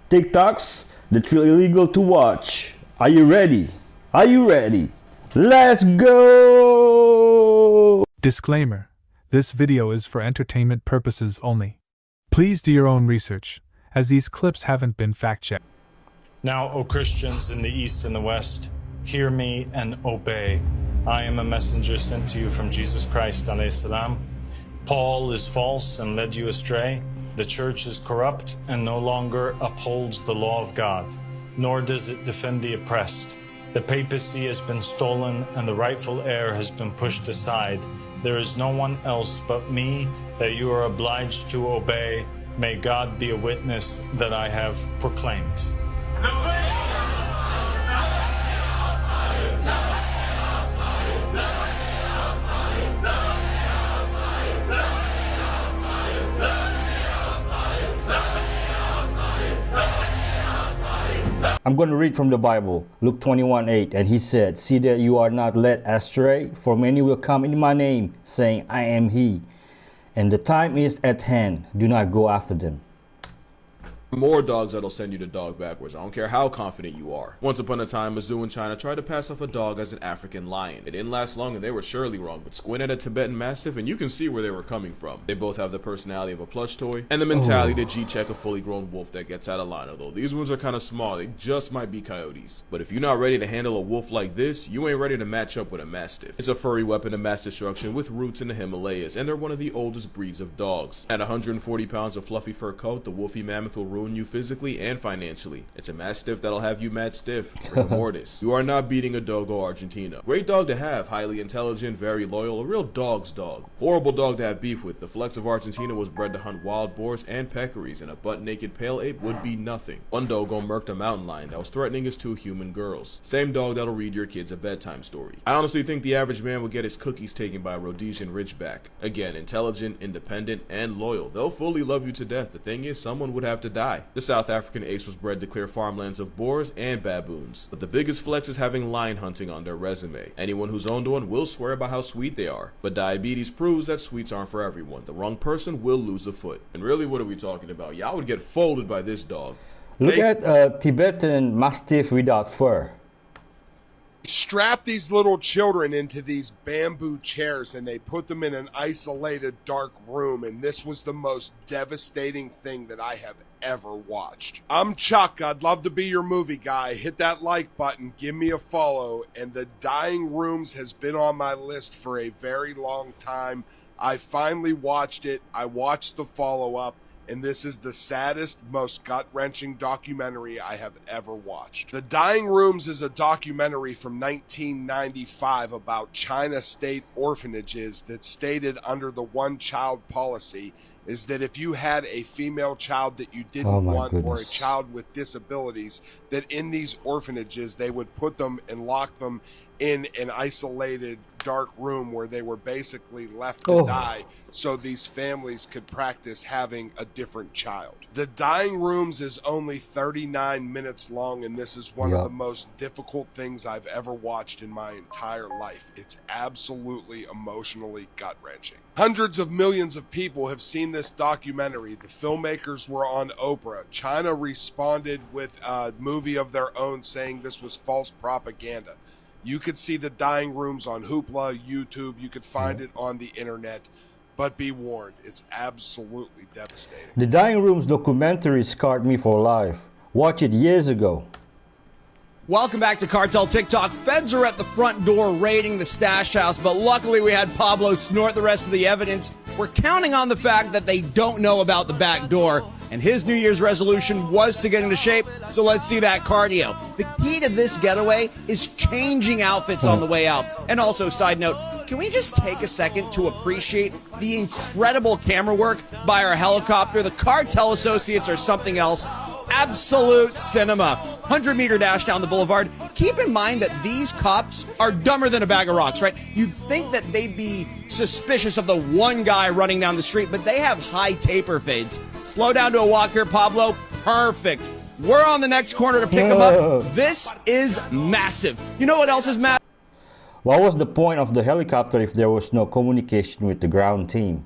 TikToks that feel illegal to watch. Are you ready? Are you ready? Let's go! Disclaimer: this video is for entertainment purposes only. Please do your own research, as these clips haven't been fact-checked. Now, O Christians in the East and the West, hear me and obey. I am a messenger sent to you from Jesus Christ, alayhi salam. Paul is false and led you astray. The church is corrupt and no longer upholds the law of God, nor does it defend the oppressed. The papacy has been stolen and the rightful heir has been pushed aside. There is no one else but me that you are obliged to obey. May God be a witness that I have proclaimed. I'm going to read from the Bible, Luke 21:8, and he said, "See that you are not led astray, for many will come in my name, saying, I am he, and the time is at hand. Do not go after them." More dogs that'll send you to dog backwards. I don't care how confident you are. Once upon a time, a zoo in China tried to pass off a dog as an African lion. It didn't last long and they were surely wrong, but squint at a Tibetan Mastiff and you can see where they were coming from. They both have the personality of a plush toy and the mentality to G-check a fully grown wolf that gets out of line. Although these ones are kind of small, they just might be coyotes. But if you're not ready to handle a wolf like this, you ain't ready to match up with a Mastiff. It's a furry weapon of mass destruction with roots in the Himalayas, and they're one of the oldest breeds of dogs. At 140 pounds of fluffy fur coat, the Wolfie Mammoth will ruin you physically and financially. It's a Mastiff that'll have you mad stiff. Rigor mortis. You are not beating a Dogo Argentina. Great dog to have, highly intelligent, very loyal, a real dog's dog. Horrible dog to have beef with. The Flex of Argentina was bred to hunt wild boars and peccaries, and a butt-naked pale ape would be nothing. One Dogo murked a mountain lion that was threatening his 2 human girls. Same dog that'll read your kids a bedtime story. I honestly think the average man would get his cookies taken by a Rhodesian Ridgeback. Again, intelligent, independent, and loyal. They'll fully love you to death. The thing is, someone would have to die. The South African Ace was bred to clear farmlands of boars and baboons. But the biggest flex is having lion hunting on their resume. Anyone who's owned one will swear by how sweet they are. But diabetes proves that sweets aren't for everyone. The wrong person will lose a foot. And really, what are we talking about? Y'all would get folded by this dog. Look at a Tibetan Mastiff without fur. Strap these little children into these bamboo chairs and they put them in an isolated dark room, and this was the most devastating thing that I have ever watched. I'm Chuck. I'd love to be your movie guy. Hit that like button, give me a follow, and The Dying Rooms has been on my list for a very long time. I finally watched it. I watched the follow-up, and this is the saddest, most gut-wrenching documentary I have ever watched. The Dying Rooms is a documentary from 1995 about China state orphanages that stated under the one-child policy is that if you had a female child that you didn't want or a child with disabilities, that in these orphanages they would put them and lock them in an isolated dark room where they were basically left to die so these families could practice having a different child. The Dying Rooms is only 39 minutes long, and this is one of the most difficult things I've ever watched in my entire life. It's absolutely emotionally gut-wrenching. Hundreds of millions of people have seen this documentary. The filmmakers were on Oprah. China responded with a movie of their own saying this was false propaganda. You could see The Dying Rooms on Hoopla, YouTube. You could find it on the internet. But be warned, it's absolutely devastating. The Dying Rooms documentary scarred me for life. Watch it years ago. Welcome back to Cartel TikTok. Feds are at the front door raiding the stash house, but luckily we had Pablo snort the rest of the evidence. We're counting on the fact that they don't know about the back door, and his New Year's resolution was to get into shape, so let's see that cardio. The key to this getaway is changing outfits on the way out. And also, side note, can we just take a second to appreciate the incredible camera work by our helicopter? The Cartel Associates are something else. Absolute cinema. 100-meter dash down the boulevard. Keep in mind that these cops are dumber than a bag of rocks, right? You'd think that they'd be suspicious of the one guy running down the street, but they have high taper fades. Slow down to a walk here, Pablo. Perfect. We're on the next corner to pick him up. This is massive. You know what else is massive? What was the point of the helicopter if there was no communication with the ground team?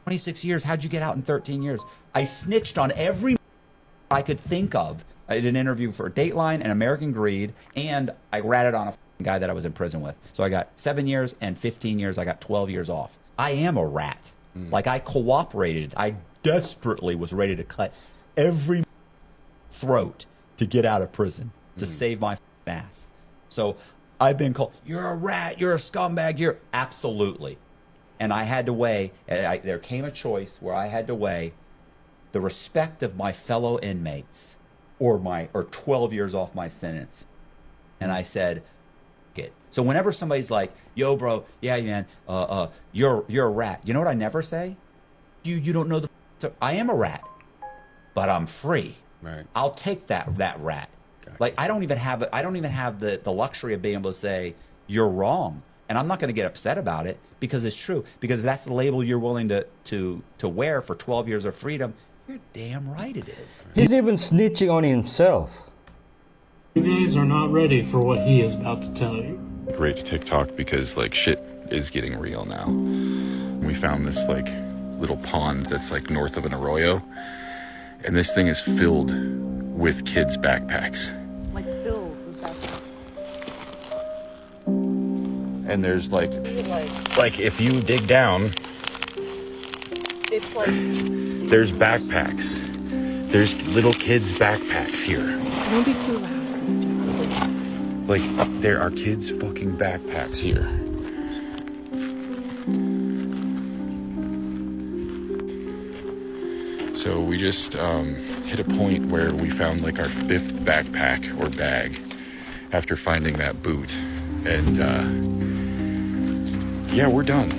26 years. How'd you get out in 13 years? I snitched on every I could think of. I did an interview for Dateline and American Greed, and I ratted on a guy that I was in prison with. So I got 7 years and 15 years. I got 12 years off. I am a rat. Like, I cooperated. I desperately was ready to cut every throat to get out of prison, to save my ass. So I've been called, you're a rat, you're a scumbag, you're absolutely. And I had to weigh, there came a choice where I had to weigh the respect of my fellow inmates or 12 years off my sentence. And I said, it. So whenever somebody's like, yo, bro, yeah, man, you're a rat. You know what I never say? You don't know I am a rat, but I'm free. Right. I'll take that rat. Gotcha. Like, I don't even have the luxury of being able to say you're wrong. And I'm not going to get upset about it because it's true. Because if that's the label you're willing to wear for 12 years of freedom, you're damn right it is. He's even snitching on himself. You guys are not ready for what he is about to tell you. Great TikTok because like shit is getting real now. We found this like little pond that's like north of an arroyo, and this thing is filled with kids' backpacks. Like filled with backpacks. And there's like if you dig down, it's like there's backpacks. There's little kids' backpacks here. Don't be too loud. Like, there are kids' fucking backpacks here. So we just hit a point where we found like our 5th backpack or bag after finding that boot. And yeah, we're done.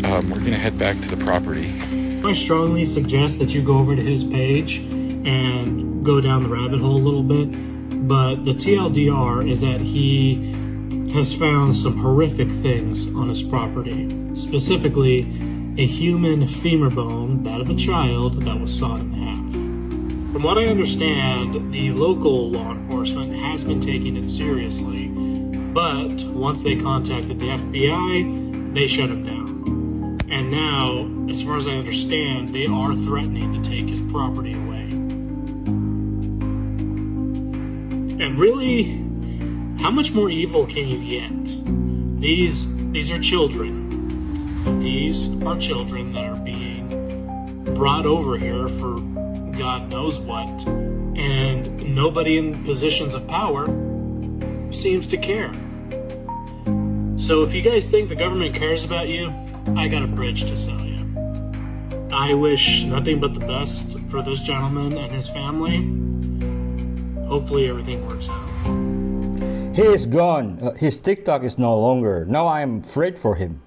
We're gonna head back to the property. I strongly suggest that you go over to his page and go down the rabbit hole a little bit. But the TLDR is that he has found some horrific things on his property. Specifically, a human femur bone, that of a child, that was sawed in half. From what I understand, the local law enforcement has been taking it seriously, but once they contacted the FBI, they shut him down. And now, as far as I understand, they are threatening to take his property away. And really, how much more evil can you get? These are children. These are children that are being brought over here for God knows what, and nobody in positions of power seems to care. So if you guys think the government cares about you, I got a bridge to sell you. I wish nothing but the best for this gentleman and his family. Hopefully everything works out. He is gone. His TikTok is no longer. Now I am afraid for him.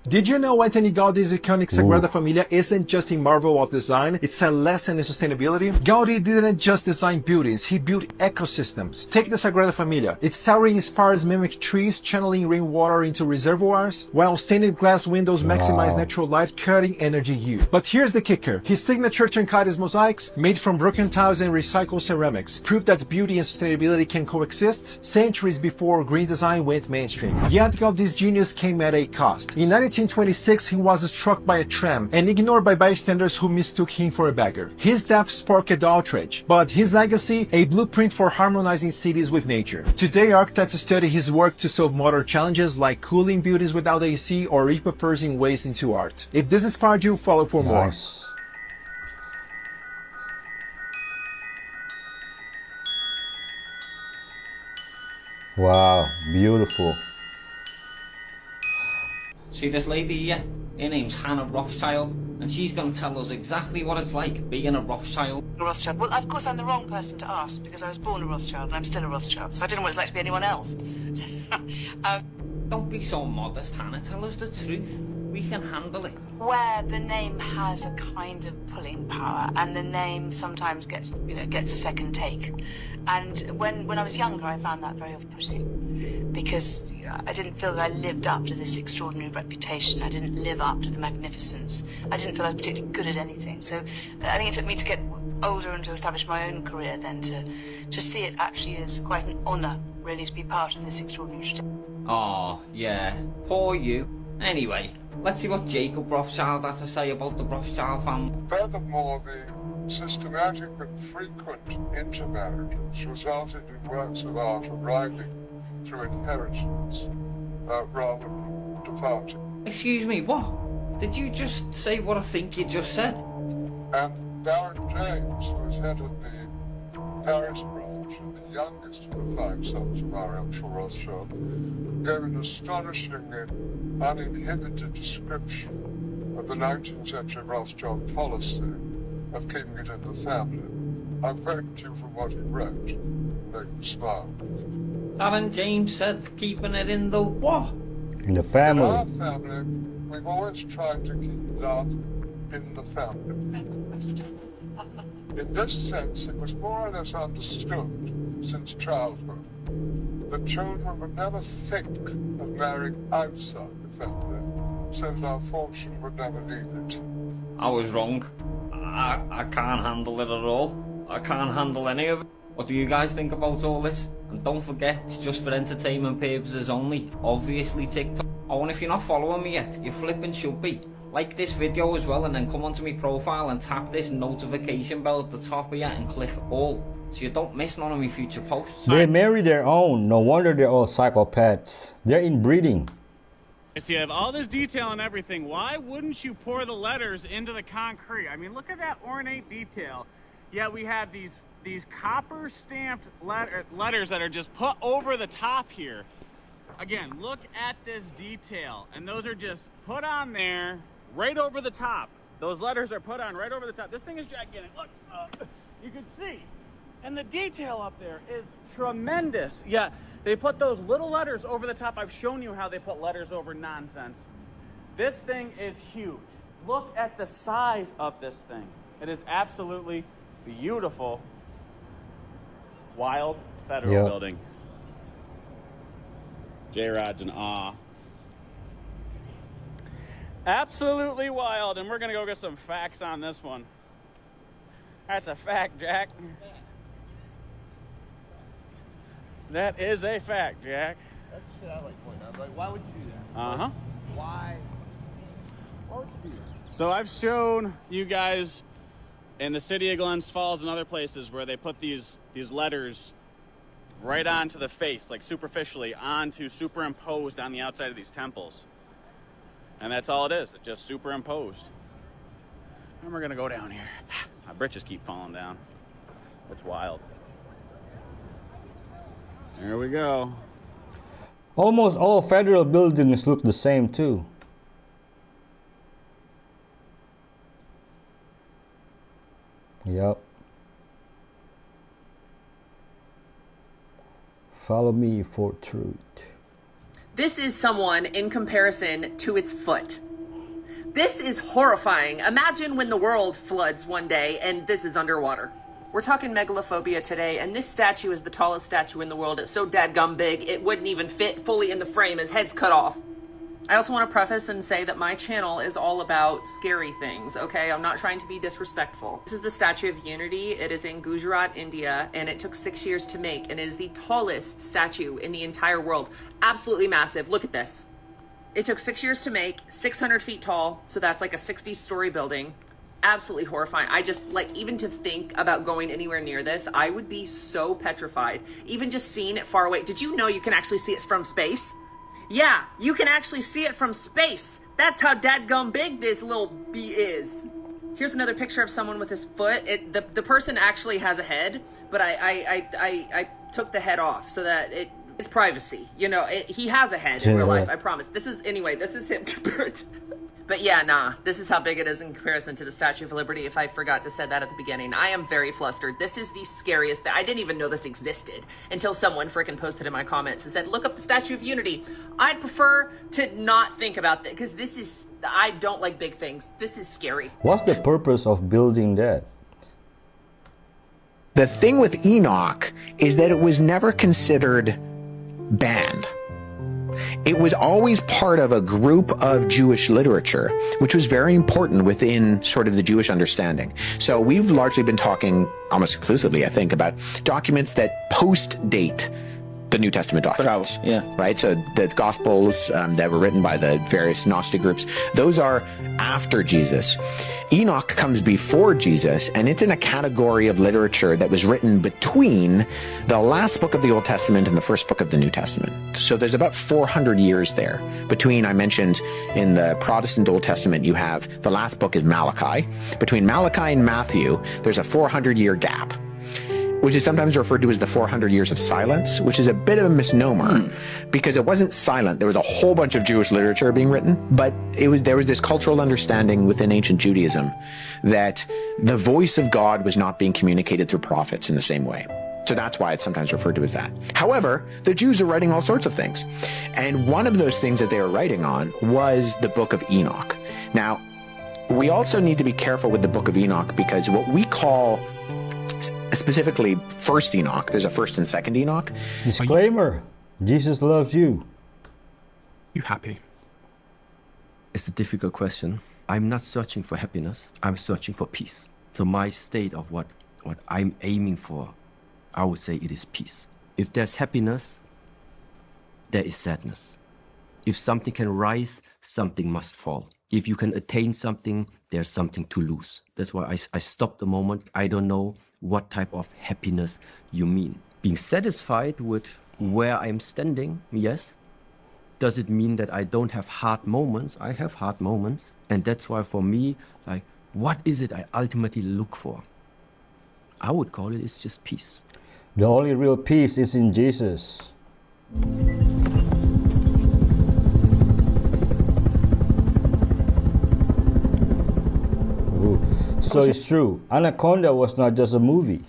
Did you know Anthony Gaudi's iconic Sagrada Familia isn't just a marvel of design, it's a lesson in sustainability? Gaudi didn't just design buildings, he built ecosystems. Take the Sagrada Familia. Its towering spires mimic trees channeling rainwater into reservoirs, while stained glass windows maximize natural light, cutting energy use. But here's the kicker. His signature Trincates mosaics, made from broken tiles and recycled ceramics, prove that beauty and sustainability can coexist centuries before green design went mainstream. Yet Gaudi's genius came at a cost. In 1926, he was struck by a tram and ignored by bystanders who mistook him for a beggar. His death sparked outrage, but his legacy, a blueprint for harmonizing cities with nature. Today, architects study his work to solve modern challenges like cooling buildings without AC or repurposing waste into art. If this inspired you, follow for more. Wow, beautiful. See this lady here? Her name's Hannah Rothschild, and she's going to tell us exactly what it's like being a Rothschild. Rothschild? Well, of course I'm the wrong person to ask, because I was born a Rothschild, and I'm still a Rothschild, so I don't know what it's like to be anyone else. So, Don't be so modest, Hannah. Tell us the truth. We can handle it. Where the name has a kind of pulling power, and the name sometimes gets a second take. And when I was younger, I found that very off-putting, because I didn't feel that I lived up to this extraordinary reputation. I didn't live up to the magnificence. I didn't feel I was particularly good at anything. So I think it took me to get older and to establish my own career then to see it actually as quite an honour, really, to be part of this extraordinary tradition. Oh, yeah. Poor you. Anyway, let's see what Jacob Rothschild has to say about the Rothschild family. Furthermore, the systematic and frequent intermarriages resulted in works of art arriving through inheritance rather than departing. Excuse me, what? Did you just say what I think you just said? And Baron James, who was head of the Paris brothers and the youngest of the 5 sons of our actual Rothschild, gave an astonishingly uninhibited description of the 19th century Rothschild policy of keeping it in the family. I'm quoting to you from what he wrote. Make you smile. Baron James said keeping it in the what? In the family. In our family, we've always tried to keep love in the family. In this sense, it was more or less understood since childhood that children would never think of marrying outside the family, so that our fortune would never leave it. I was wrong. I can't handle it at all. I can't handle any of it. What do you guys think about all this? And don't forget, it's just for entertainment purposes only. Obviously TikTok. Oh, and if you're not following me yet, you flipping should be. Like this video as well, and then come onto my profile and tap this notification bell at the top of you and click all, so you don't miss none of my future posts. They marry their own. No wonder they're all psychopaths. They're inbreeding. So you have all this detail and everything. Why wouldn't you pour the letters into the concrete? I mean, look at that ornate detail. Yet we have these copper stamped letters that are just put over the top here. Again, look at this detail, and those are just put on there right over the top. Those letters are put on right over the top. This thing is gigantic. Look, you can see, and the detail up there is tremendous. Yeah, they put those little letters over the top. I've shown you how they put letters over nonsense. This thing is huge. Look at the size of this thing. It is absolutely beautiful. Wild Federal Building. J-Rod's in awe. Absolutely wild, and we're gonna go get some facts on this one. That's a fact, Jack. That is a fact, Jack. That's the shit I like pointing out. Like, why would you do that? Uh-huh. Why would you do that? So I've shown you guys in the city of Glens Falls and other places where they put these letters right onto the face, like superficially, superimposed on the outside of these temples. And that's all it is. It's just superimposed. And we're gonna go down here. My britches keep falling down. It's wild. There we go. Almost all federal buildings look the same too. Yep. Follow me for truth. This is someone in comparison to its foot. This is horrifying. Imagine when the world floods one day and this is underwater. We're talking megalophobia today, and this statue is the tallest statue in the world. It's so dadgum big, it wouldn't even fit fully in the frame. His head's cut off. I also want to preface and say that my channel is all about scary things, okay? I'm not trying to be disrespectful. This is the Statue of Unity. It is in Gujarat, India, and it took 6 years to make, and it is the tallest statue in the entire world. Absolutely massive. Look at this. It took 6 years to make, 600 feet tall, so that's like a 60-story building. Absolutely horrifying. I just, like, even to think about going anywhere near this, I would be so petrified. Even just seeing it far away. Did you know you can actually see it from space? Yeah, you can actually see it from space. That's how dadgum big this little bee is. Here's another picture of someone with his foot. The person actually has a head, but I took the head off so that it's privacy. You know, he has a head in real life, I promise. This is him compared to... But yeah, nah, this is how big it is in comparison to the Statue of Liberty, if I forgot to say that at the beginning. I am very flustered. This is the scariest thing. I didn't even know this existed until someone freaking posted in my comments and said, look up the Statue of Unity. I'd prefer to not think about that, because this is, I don't like big things. This is scary. What's the purpose of building that? The thing with Enoch is that it was never considered banned. It was always part of a group of Jewish literature, which was very important within sort of the Jewish understanding. So we've largely been talking almost exclusively, I think, about documents that post-date the New Testament documents. Yeah. Right? So the Gospels that were written by the various Gnostic groups, those are after Jesus. Enoch comes before Jesus, and it's in a category of literature that was written between the last book of the Old Testament and the first book of the New Testament. So there's about 400 years there between, I mentioned, in the Protestant Old Testament, you have the last book is Malachi. Between Malachi and Matthew, there's a 400-year gap, which is sometimes referred to as the 400 years of silence, which is a bit of a misnomer because it wasn't silent. There was a whole bunch of Jewish literature being written, but there was this cultural understanding within ancient Judaism that the voice of God was not being communicated through prophets in the same way. So that's why it's sometimes referred to as that. However, the Jews are writing all sorts of things. And one of those things that they were writing on was the book of Enoch. Now, we also need to be careful with the book of Enoch because what we call specifically first Enoch, there's a first and second Enoch. Disclaimer, Jesus loves you. You happy? It's a difficult question. I'm not searching for happiness. I'm searching for peace. So my state of what I'm aiming for, I would say it is peace. If there's happiness, there is sadness. If something can rise, something must fall. If you can attain something, there's something to lose. That's why I stopped a moment. I don't know what type of happiness you mean. Being satisfied with where I'm standing, yes. Does it mean that I don't have hard moments? I have hard moments. And that's why for me, like, what is it I ultimately look for? I would call it, it's just peace. The only real peace is in Jesus. Ooh. So it's true. Anaconda was not just a movie.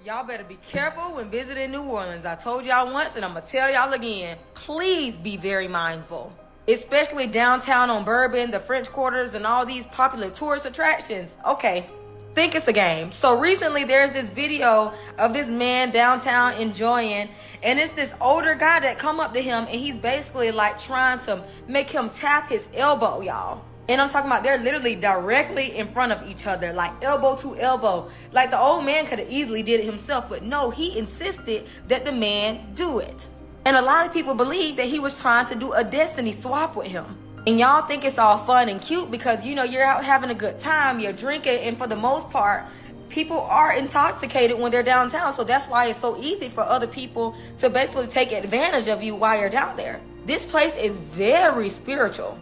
Y'all better be careful when visiting New Orleans. I told y'all once and I'm gonna tell y'all again. Please be very mindful. Especially downtown on Bourbon, the French Quarters, and all these popular tourist attractions. Okay, think it's a game. So recently there's this video of this man downtown enjoying, and it's this older guy that come up to him and he's basically like trying to make him tap his elbow, y'all. And I'm talking about they're literally directly in front of each other, like elbow to elbow. Like the old man could have easily did it himself, but no, he insisted that the man do it. And a lot of people believe that he was trying to do a destiny swap with him. And y'all think it's all fun and cute because, you know, you're out having a good time, you're drinking, and for the most part, people are intoxicated when they're downtown. So that's why it's so easy for other people to basically take advantage of you while you're down there. This place is very spiritual.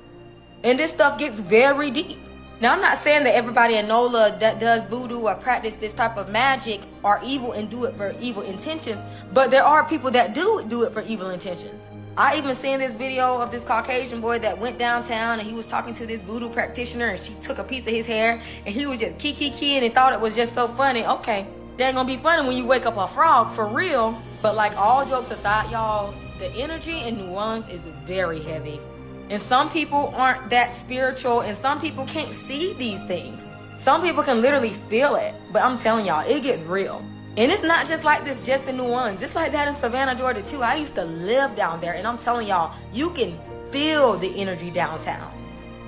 And this stuff gets very deep. Now, I'm not saying that everybody in NOLA that does voodoo or practice this type of magic are evil and do it for evil intentions, but there are people that do it for evil intentions. I even seen this video of this Caucasian boy that went downtown and he was talking to this voodoo practitioner and she took a piece of his hair and he was just kiki and thought it was just so funny. Okay, it ain't gonna be funny when you wake up a frog for real. But like all jokes aside, y'all, the energy in New Orleans is very heavy. And some people aren't that spiritual and some people can't see these things. Some people can literally feel it. But I'm telling y'all, it gets real. And it's not just like this just in New Orleans. It's like that in Savannah, Georgia too. I used to live down there and I'm telling y'all, you can feel the energy downtown.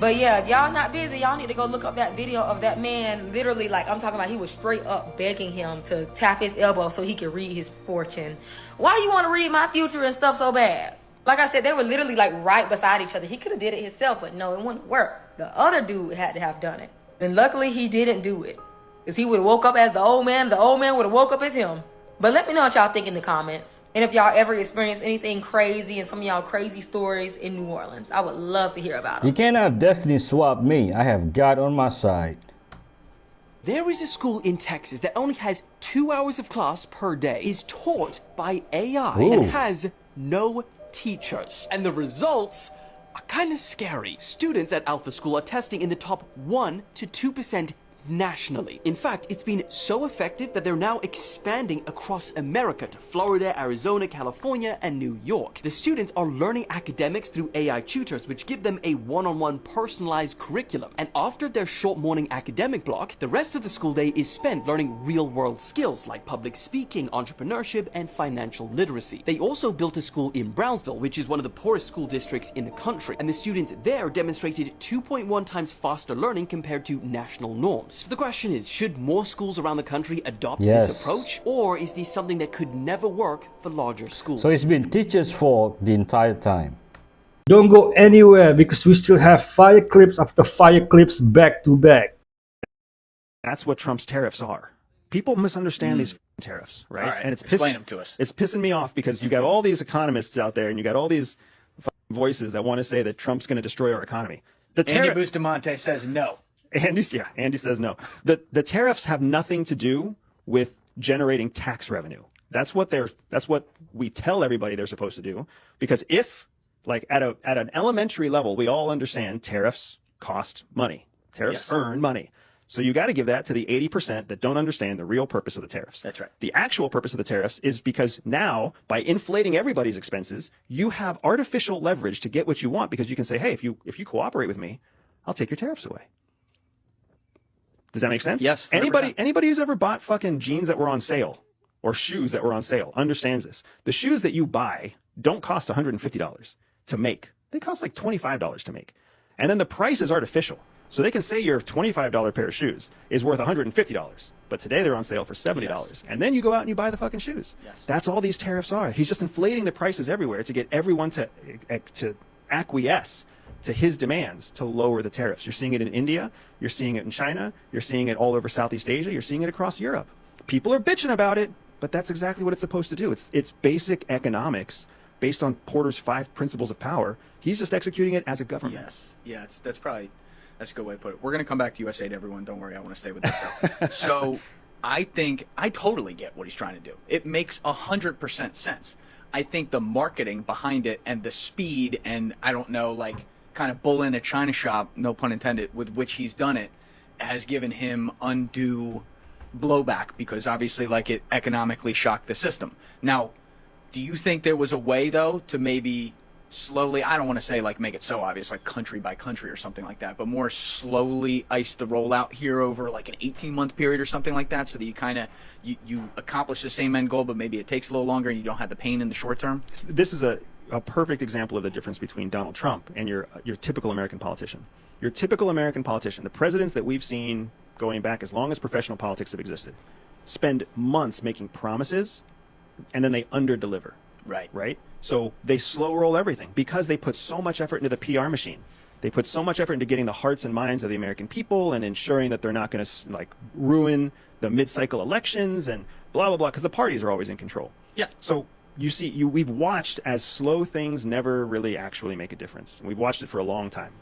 But yeah, if y'all not busy, y'all need to go look up that video of that man literally, like I'm talking about, he was straight up begging him to tap his elbow so he could read his fortune. Why you want to read my future and stuff so bad? Like I said, they were literally like right beside each other. He could have did it himself, but no, it wouldn't work. The other dude had to have done it. And luckily he didn't do it. Because he would have woke up as the old man would have woke up as him. But let me know what y'all think in the comments. And if y'all ever experienced anything crazy and some of y'all crazy stories in New Orleans, I would love to hear about them. You cannot destiny swap me. I have God on my side. There is a school in Texas that only has 2 hours of class per day, is taught by AI, Ooh. and has no teachers. And the results are kind of scary. Students at Alpha School are testing in the top 1 to 2% nationally. In fact, it's been so effective that they're now expanding across America to Florida, Arizona, California, and New York. The students are learning academics through AI tutors, which give them a one-on-one personalized curriculum. And after their short morning academic block, the rest of the school day is spent learning real-world skills like public speaking, entrepreneurship, and financial literacy. They also built a school in Brownsville, which is one of the poorest school districts in the country, and the students there demonstrated 2.1 times faster learning compared to national norms. norms. The question is, should more schools around the country adopt Yes. this approach, or is this something that could never work for larger schools? So it's been teachers' fault the entire time. Don't go anywhere because we still have fire clips after fire clips back to back. That's what Trump's tariffs are. People misunderstand these tariffs, right? All right, And it's explain them to us. It's pissing me off because you got all these economists out there, and you got all these voices that want to say that Trump's going to destroy our economy. The Andy Bustamante says no. Andy says no. The tariffs have nothing to do with generating tax revenue. That's what we tell everybody they're supposed to do. Because if, like at an elementary level, we all understand tariffs cost money. Tariffs earn money. So you got to give that to the 80% that don't understand the real purpose of the tariffs. That's right. The actual purpose of the tariffs is because now, by inflating everybody's expenses, you have artificial leverage to get what you want, because you can say, hey, if you cooperate with me, I'll take your tariffs away. Does that make sense? Yes. 100%. Anybody who's ever bought fucking jeans that were on sale or shoes that were on sale understands this. The shoes that you buy don't cost $150 to make. They cost like $25 to make. And then the price is artificial. So they can say your $25 pair of shoes is worth $150, but today they're on sale for $70. Yes. And then you go out and you buy the fucking shoes. Yes. That's all these tariffs are. He's just inflating the prices everywhere to get everyone to acquiesce to his demands to lower the tariffs. You're seeing it in India. You're seeing it in China. You're seeing it all over Southeast Asia. You're seeing it across Europe. People are bitching about it, but that's exactly what it's supposed to do. It's basic economics based on Porter's 5 principles of power. He's just executing it as a government. Yes. Yeah, that's a good way to put it. We're going to come back to USA to everyone. Don't worry, I want to stay with this stuff. So I think I totally get what he's trying to do. It makes 100% sense. I think the marketing behind it and the speed and, I don't know, like kind of bull in a China shop, no pun intended, with which he's done it, has given him undue blowback, because obviously like it economically shocked the system. Now, do you think there was a way, though, to maybe slowly, I don't want to say like make it so obvious, like country by country or something like that, but more slowly ice the rollout here over like an 18-month period or something like that, so that you kind of you accomplish the same end goal, but maybe it takes a little longer and you don't have the pain in the short term? This is a perfect example of the difference between Donald Trump and your typical American politician. Your typical American politician, the presidents that we've seen going back as long as professional politics have existed, spend months making promises and then they under-deliver. Right? So they slow roll everything because they put so much effort into the PR machine. They put so much effort into getting the hearts and minds of the American people and ensuring that they're not going to like ruin the mid-cycle elections and blah, blah, blah, because the parties are always in control. Yeah. So we've watched as slow things never really actually make a difference. We've watched it for a long time.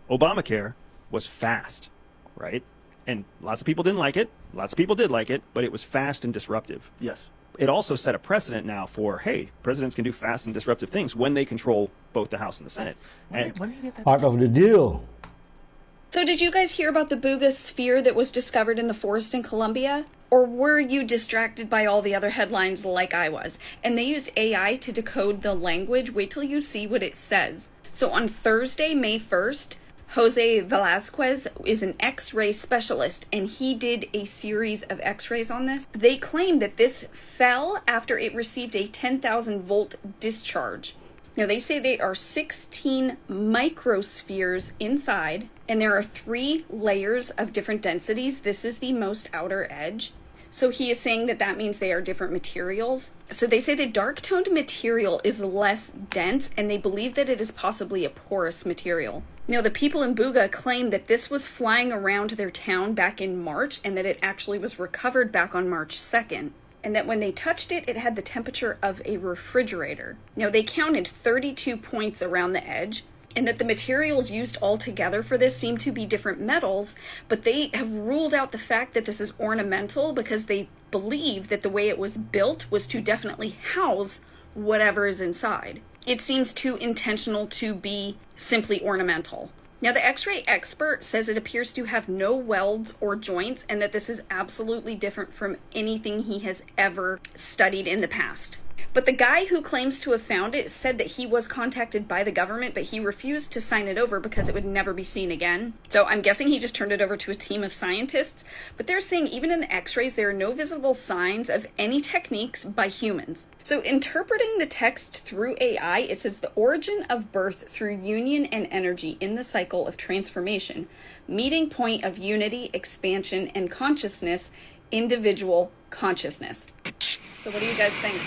Obamacare was fast, right? And lots of people didn't like it. Lots of people did like it, but it was fast and disruptive. Yes. It also set a precedent now for, hey, presidents can do fast and disruptive things when they control both the House and the Senate. Part of the deal. So did you guys hear about the Buga sphere that was discovered in the forest in Colombia? Or were you distracted by all the other headlines like I was? And they use AI to decode the language. Wait till you see what it says. So on Thursday, May 1st, Jose Velasquez is an X-ray specialist, and he did a series of X-rays on this. They claim that this fell after it received a 10,000 volt discharge. Now, they say they are 16 microspheres inside, and there are 3 layers of different densities. This is the most outer edge. So he is saying that that means they are different materials. So they say the dark-toned material is less dense, and they believe that it is possibly a porous material. Now, the people in Buga claim that this was flying around their town back in March, and that it actually was recovered back on March 2nd. And that when they touched it, it had the temperature of a refrigerator. Now, they counted 32 points around the edge, and that the materials used altogether for this seem to be different metals, but they have ruled out the fact that this is ornamental because they believe that the way it was built was to definitely house whatever is inside. It seems too intentional to be simply ornamental. Now, the X-ray expert says it appears to have no welds or joints, and that this is absolutely different from anything he has ever studied in the past. But the guy who claims to have found it said that he was contacted by the government, but he refused to sign it over because it would never be seen again. So I'm guessing he just turned it over to a team of scientists, but they're saying even in the x-rays, there are no visible signs of any techniques by humans. So interpreting the text through AI, it says the origin of birth through union and energy in the cycle of transformation, meeting point of unity, expansion, and consciousness, individual consciousness. So what do you guys think?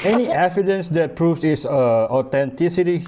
Any evidence that proves its authenticity?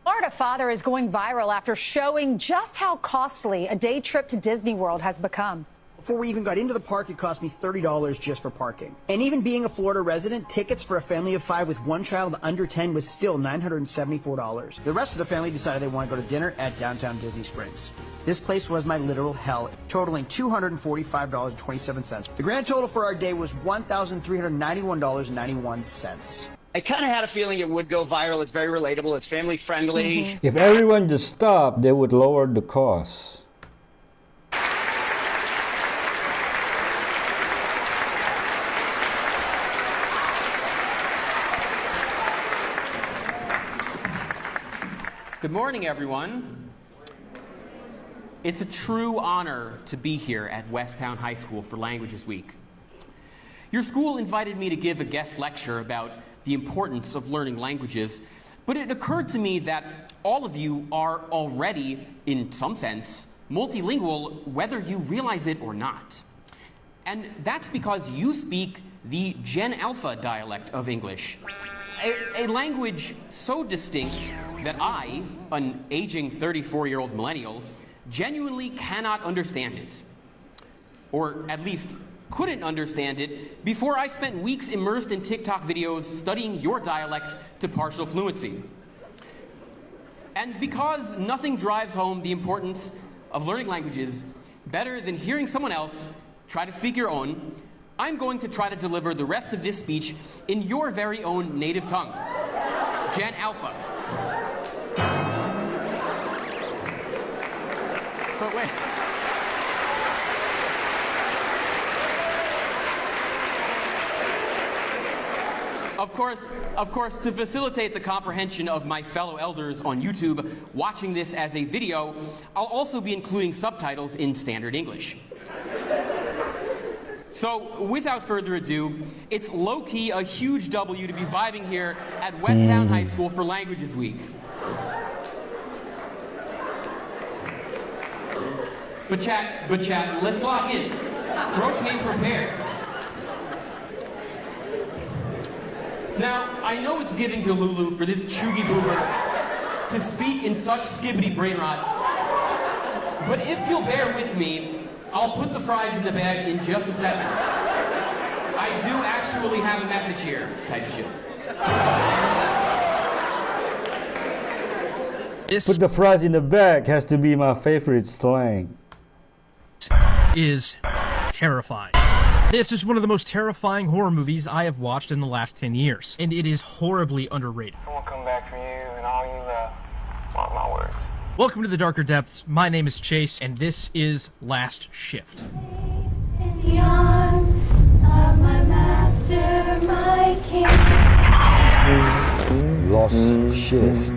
Florida father is going viral after showing just how costly a day trip to Disney World has become. Before we even got into the park, it cost me $30 just for parking. And even being a Florida resident, tickets for a family of 5 with one child under 10 was still $974. The rest of the family decided they wanted to go to dinner at downtown Disney Springs. This place was my literal hell, totaling $245.27. The grand total for our day was $1,391.91. I kind of had a feeling it would go viral. It's very relatable. It's family friendly. If everyone just stopped, they would lower the cost. Good morning, everyone. It's a true honor to be here at Westtown High School for Languages Week. Your school invited me to give a guest lecture about the importance of learning languages, but it occurred to me that all of you are already, in some sense, multilingual, whether you realize it or not. And that's because you speak the Gen Alpha dialect of English, a language so distinct that I, an aging 34-year-old millennial, genuinely cannot understand it. Or at least couldn't understand it before I spent weeks immersed in TikTok videos studying your dialect to partial fluency. And because nothing drives home the importance of learning languages better than hearing someone else try to speak your own, I'm going to try to deliver the rest of this speech in your very own native tongue, Gen Alpha. But wait. Of course, to facilitate the comprehension of my fellow elders on YouTube watching this as a video, I'll also be including subtitles in standard English. So, without further ado, it's low-key a huge W to be vibing here at Westtown High School for Languages Week. But chat, let's lock in. Propane prepared. Now, I know it's getting Delulu for this chuggy boomer to speak in such skibbity brain rot, but if you'll bear with me, I'll put the fries in the bag in just a second. I do actually have a message here, type shit. Put the fries in the bag has to be my favorite slang. Is terrifying. This is one of the most terrifying horror movies I have watched in the last 10 years, and it is horribly underrated. I won't come back for you and all you love. Mark my words. Welcome to the Darker Depths. My name is Chase, and this is Last Shift. In the arms of my master, my king. Lost Shift.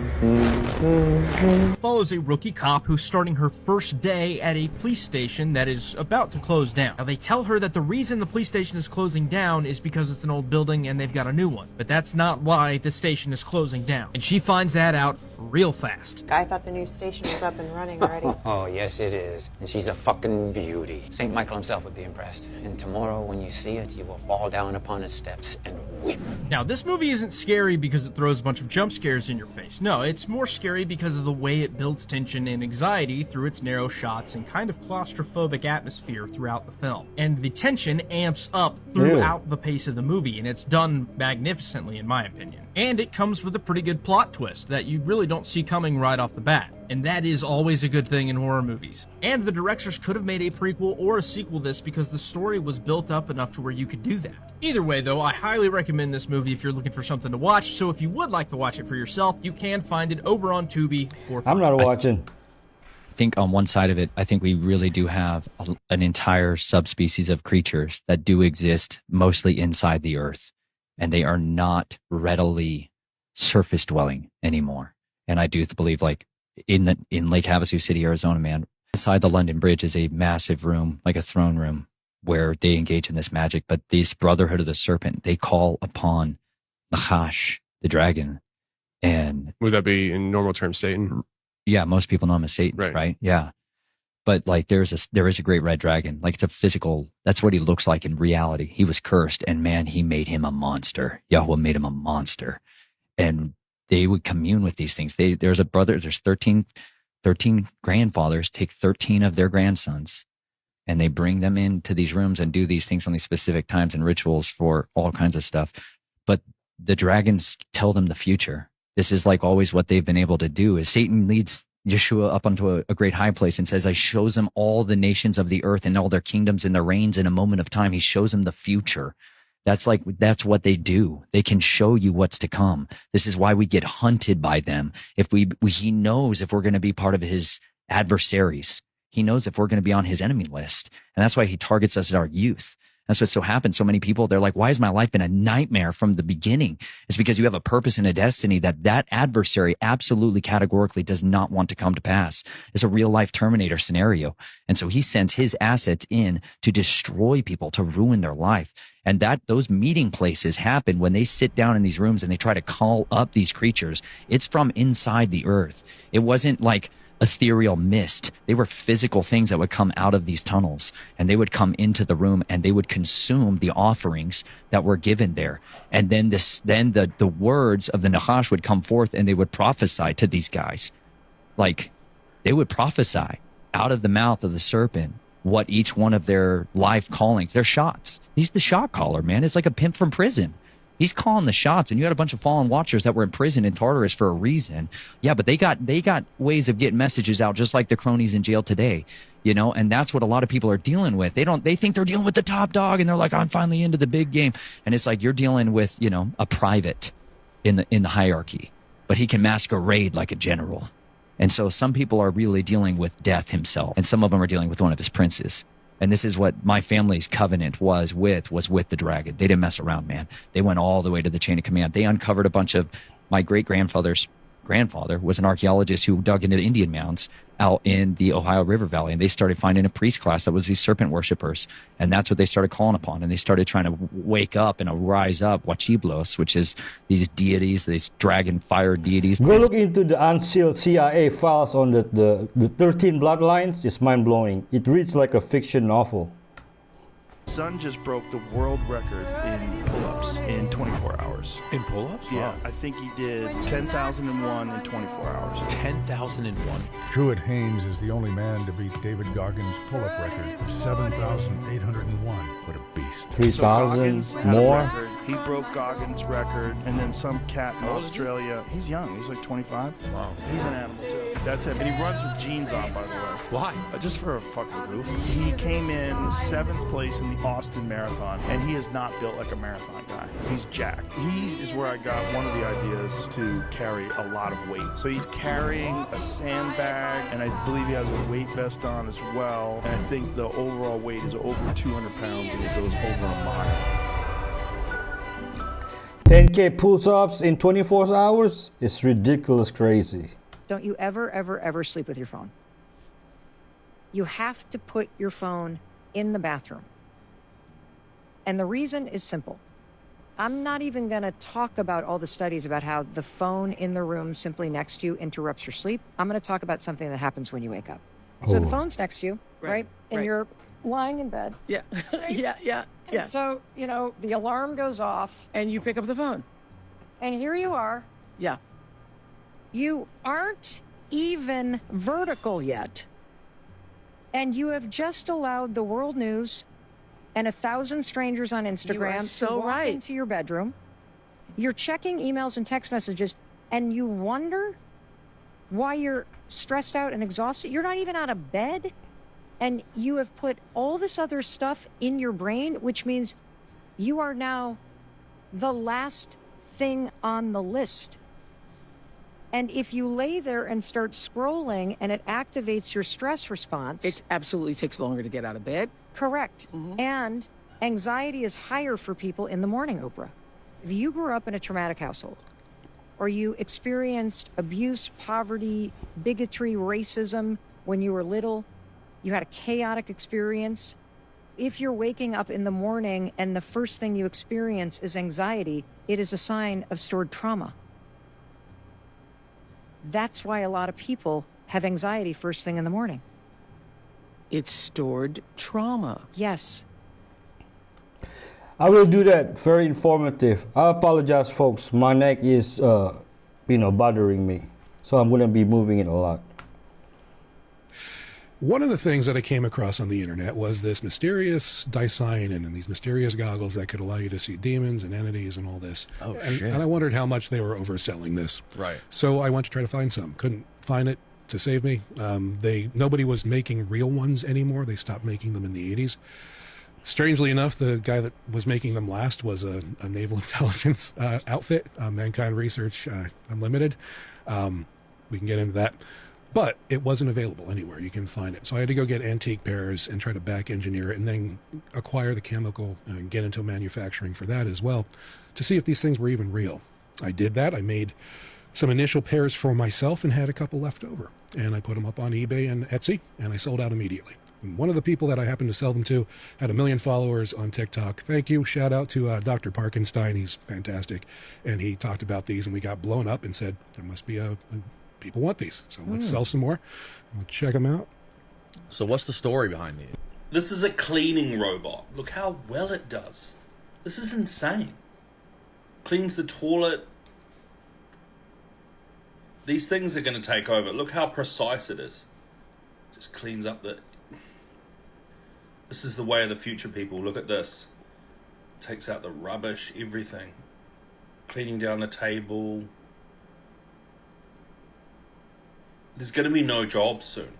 Follows a rookie cop who's starting her first day at a police station that is about to close down. Now, they tell her that the reason the police station is closing down is because it's an old building and they've got a new one. But that's not why the station is closing down. And she finds that out real fast. I thought the new station was up and running already. Oh, yes, it is. And she's a fucking beauty. St. Michael himself would be impressed. And tomorrow, when you see it, you will fall down upon his steps and weep. Now, this movie isn't scary because it throws a bunch of jump scares in your face. No, it's more scary because of the way it builds tension and anxiety through its narrow shots and kind of claustrophobic atmosphere throughout the film. And the tension amps up throughout the pace of the movie, and it's done magnificently, in my opinion. And it comes with a pretty good plot twist that you really don't see coming right off the bat. And that is always a good thing in horror movies. And the directors could have made a prequel or a sequel to this because the story was built up enough to where you could do that. Either way, though, I highly recommend this movie if you're looking for something to watch, so if you would like to watch it for yourself, you can find it over on Tubi for free. I'm not watching. I think on one side of it, I think we really do have an entire subspecies of creatures that do exist mostly inside the earth. and they are not readily surface dwelling anymore. And I do believe, like in Lake Havasu City, Arizona, man, inside the London Bridge is a massive room, like a throne room, where they engage in this magic. But this Brotherhood of the Serpent, they call upon Nachash, the dragon. And would that be in normal terms Satan? Yeah, most people know him as Satan, right? Yeah. But like there is a great red dragon. Like it's a physical, that's what he looks like in reality. He was cursed, and man, he made him a monster. Yahweh made him a monster. And they would commune with these things. There's 13 grandfathers take 13 of their grandsons, and they bring them into these rooms and do these things on these specific times and rituals for all kinds of stuff. But the dragons tell them the future. This is like always what they've been able to do. Is Satan leads Yeshua up onto a great high place and says, I shows them all the nations of the earth and all their kingdoms and their reigns in a moment of time. He shows them the future. That's what they do. They can show you what's to come. This is why we get hunted by them. He knows if we're going to be part of his adversaries. He knows if we're going to be on his enemy list. And that's why he targets us at our youth. That's what so happens. So many people, they're like, why has my life been a nightmare from the beginning? It's because you have a purpose and a destiny that adversary absolutely categorically does not want to come to pass. It's a real life Terminator scenario. And so he sends his assets in to destroy people, to ruin their life. And those meeting places happen when they sit down in these rooms and they try to call up these creatures. It's from inside the earth. It wasn't like ethereal mist. They were physical things that would come out of these tunnels, and they would come into the room and they would consume the offerings that were given there. And then the words of the Nachash would come forth, and they would prophesy to these guys. Like they would prophesy out of the mouth of the serpent what each one of their life callings, their shots. He's the shot caller, man. It's like a pimp from prison. He's calling the shots, and you had a bunch of fallen watchers that were in prison in Tartarus for a reason. Yeah, but they got ways of getting messages out, just like the cronies in jail today, and that's what a lot of people are dealing with. They think they're dealing with the top dog, and they're like, I'm finally into the big game. And it's like you're dealing with, a private in the hierarchy, but he can masquerade like a general. And so some people are really dealing with death himself, and some of them are dealing with one of his princes. And this is what my family's covenant was with the dragon. They didn't mess around, man. They went all the way to the chain of command. They uncovered a bunch of my great-grandfather's grandfather was an archaeologist who dug into the Indian mounds out in the Ohio River Valley. And they started finding a priest class that was these serpent worshipers. And that's what they started calling upon. And they started trying to wake up and rise up Huachiblos, which is these deities, these dragon fire deities. Go look into the unsealed CIA files on the 13 bloodlines. It's mind-blowing. It reads like a fiction novel. Son just broke the world record in pull-ups in 24 hours. In pull-ups? Yeah, Wow. I think he did 10,001 in 24 hours. 10,001. Druid Haynes is the only man to beat David Goggins' pull-up record of 7,801. What a beast. 3,000 Goggins had a more. record. He broke Goggins' record, and then some cat in Australia. He's young. He's like 25. Wow. He's an animal too. That's it. But he runs with jeans on, by the way. Why? Just for a fucking goof. He came in 7th place in the Austin Marathon, and he is not built like a marathon guy. He's jacked. He is where I got one of the ideas to carry a lot of weight. So he's carrying a sandbag, and I believe he has a weight vest on as well. And I think the overall weight is over 200 pounds, and it goes over a mile. 10K pull-ups in 24 hours? It's ridiculous crazy. Don't you ever sleep with your phone. You have to put your phone in the bathroom. And the reason is simple. I'm not even going to talk about all the studies about how the phone in the room simply next to you interrupts your sleep. I'm going to talk about something that happens when you wake up. So the phone's next to you, right? And you're lying in bed. Yeah. Yeah. And so, the alarm goes off. And you pick up the phone. And here you are. Yeah. You aren't even vertical yet. And you have just allowed the world news and 1,000 strangers on Instagram to walk into your bedroom. You're checking emails and text messages, and you wonder why you're stressed out and exhausted. You're not even out of bed, and you have put all this other stuff in your brain, which means you are now the last thing on the list. And if you lay there and start scrolling and it activates your stress response... It absolutely takes longer to get out of bed. Correct. And anxiety is higher for people in the morning, Oprah. If you grew up in a traumatic household, or you experienced abuse, poverty, bigotry, racism when you were little, you had a chaotic experience, if you're waking up in the morning and the first thing you experience is anxiety, it is a sign of stored trauma. That's why a lot of people have anxiety first thing in the morning. It's stored trauma. Yes. I will do that. Very informative. I apologize, folks. My neck is, bothering me. So I'm going to be moving it a lot. One of the things that I came across on the internet was this mysterious dicyanin and these mysterious goggles that could allow you to see demons and entities and all this. Oh, and, shit. And I wondered how much they were overselling this. Right. So I went to try to find some. Couldn't find it to save me. Nobody was making real ones anymore. They stopped making them in the 80s. Strangely enough, the guy that was making them last was a naval intelligence outfit, Mankind Research Unlimited. We can get into that. But it wasn't available anywhere. You can find it. So I had to go get antique pairs and try to back engineer it and then acquire the chemical and get into manufacturing for that as well to see if these things were even real. I did that. I made some initial pairs for myself and had a couple left over. And I put them up on eBay and Etsy, and I sold out immediately. And one of the people that I happened to sell them to had 1 million followers on TikTok. Thank you. Shout out to Dr. Parkenstein. He's fantastic. And he talked about these, and we got blown up and said, there must be people want these. So let's sell some more. We'll check them out. So what's the story behind these? This is a cleaning robot. Look how well it does. This is insane. Cleans the toilet. These things are going to take over. Look how precise it is. Just cleans up the... This is the way of the future, people. Look at this. Takes out the rubbish, everything. Cleaning down the table. There's going to be no jobs soon.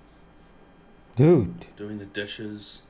Dude. Doing the dishes.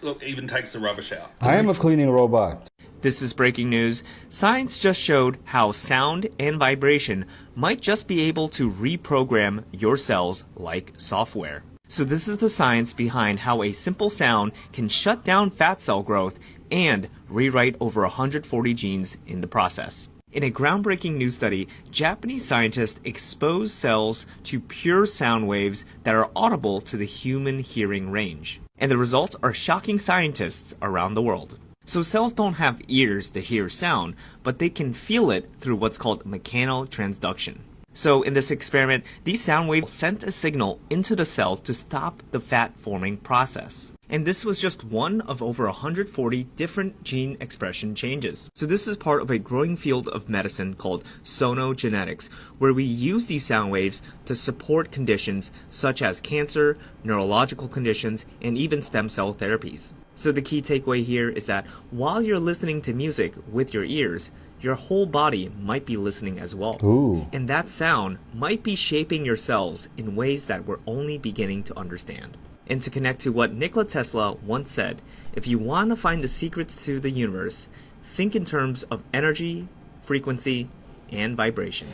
Look, even takes the rubbish out. I am a cleaning robot. This is breaking news. Science just showed how sound and vibration might just be able to reprogram your cells like software. So this is the science behind how a simple sound can shut down fat cell growth and rewrite over 140 genes in the process. In a groundbreaking new study, Japanese scientists exposed cells to pure sound waves that are audible to the human hearing range. And the results are shocking scientists around the world. So cells don't have ears to hear sound, but they can feel it through what's called mechanotransduction. So in this experiment, these sound waves sent a signal into the cell to stop the fat forming process. And this was just one of over 140 different gene expression changes. So this is part of a growing field of medicine called sonogenetics, where we use these sound waves to support conditions such as cancer, neurological conditions, and even stem cell therapies. So the key takeaway here is that while you're listening to music with your ears, your whole body might be listening as well. Ooh. And that sound might be shaping your cells in ways that we're only beginning to understand. And to connect to what Nikola Tesla once said, if you want to find the secrets to the universe, think in terms of energy, frequency, and vibration.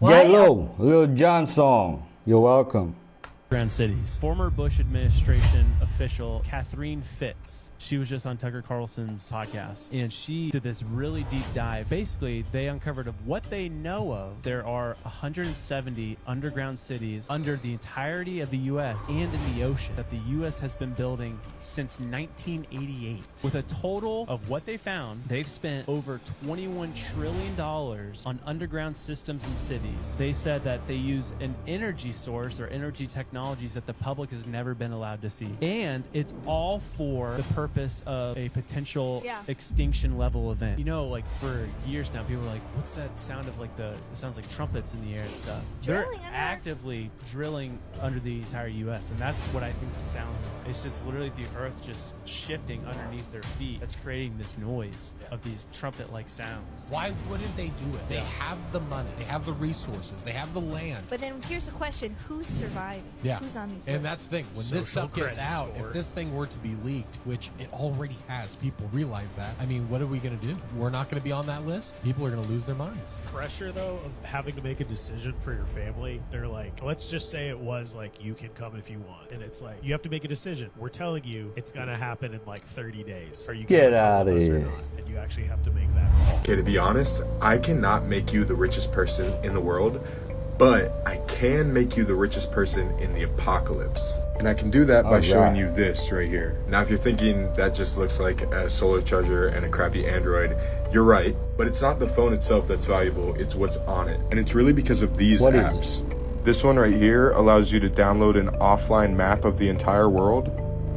Yellow, Lil Jon song. You're welcome. Grand Cities. Former Bush administration official Catherine Fitz. She was just on Tucker Carlson's podcast, and she did this really deep dive. Basically, they uncovered of what they know of. There are 170 underground cities under the entirety of the U.S. and in the ocean that the U.S. has been building since 1988. With a total of what they found, they've spent over $21 trillion on underground systems and cities. They said that they use an energy source or energy technologies that the public has never been allowed to see. And it's all for the purpose of a potential extinction level event. You know, like for years now, people are like, what's that sound of like it sounds like trumpets in the air and stuff. They're actively drilling under the entire U.S. And that's what I think the sounds are. It's just literally the earth just shifting underneath their feet that's creating this noise of these trumpet-like sounds. Why wouldn't they do it? They have the money, they have the resources, they have the land. But then here's the question, who's surviving? Yeah. Yeah, Who's on these and lists? that's the thing. When Social this stuff gets credit out, score. if this thing were to be leaked, which it already has, people realize that. I mean, what are we going to do? We're not going to be on that list. People are going to lose their minds. Pressure, though, of having to make a decision for your family. They're like, let's just say it was like, you can come if you want. And it's like, you have to make a decision. We're telling you it's going to happen in like 30 days. Are you Get gonna come out of with us or here. not? And you actually have to make that call. Okay, to be honest, I cannot make you the richest person in the world, but I can make you the richest person in the apocalypse. And I can do that by showing you this right here. Now, if you're thinking that just looks like a solar charger and a crappy Android, you're right. But it's not the phone itself that's valuable, it's what's on it. And it's really because of these apps. This one right here allows you to download an offline map of the entire world.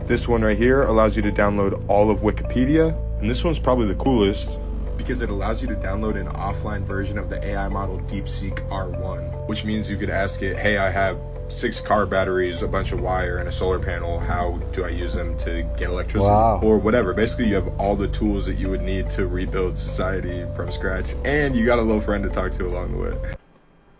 This one right here allows you to download all of Wikipedia. And this one's probably the coolest because it allows you to download an offline version of the AI model DeepSeek R1, which means you could ask it, hey, I have 6 car batteries, a bunch of wire, and a solar panel. How do I use them to get electricity? Wow. Or whatever. Basically, you have all the tools that you would need to rebuild society from scratch. And you got a little friend to talk to along the way.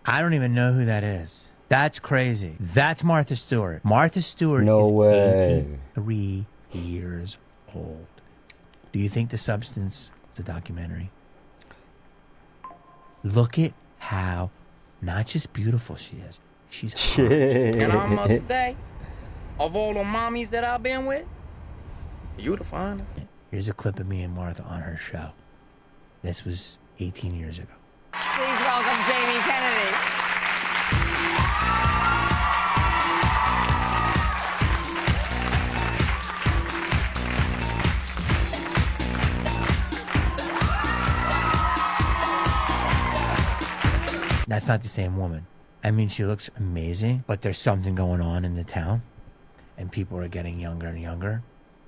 I don't even know who that is. That's crazy. That's Martha Stewart. Martha Stewart No is way. 83 years old. Do you think The Substance is a documentary? Look at how not just beautiful she is. She's hot. And I must say, of all the mommies that I've been with, you the finest. Here's a clip of me and Martha on her show. This was 18 years ago. Please welcome Jamie Kennedy. That's not the same woman. I mean, she looks amazing, but there's something going on in the town, and people are getting younger and younger.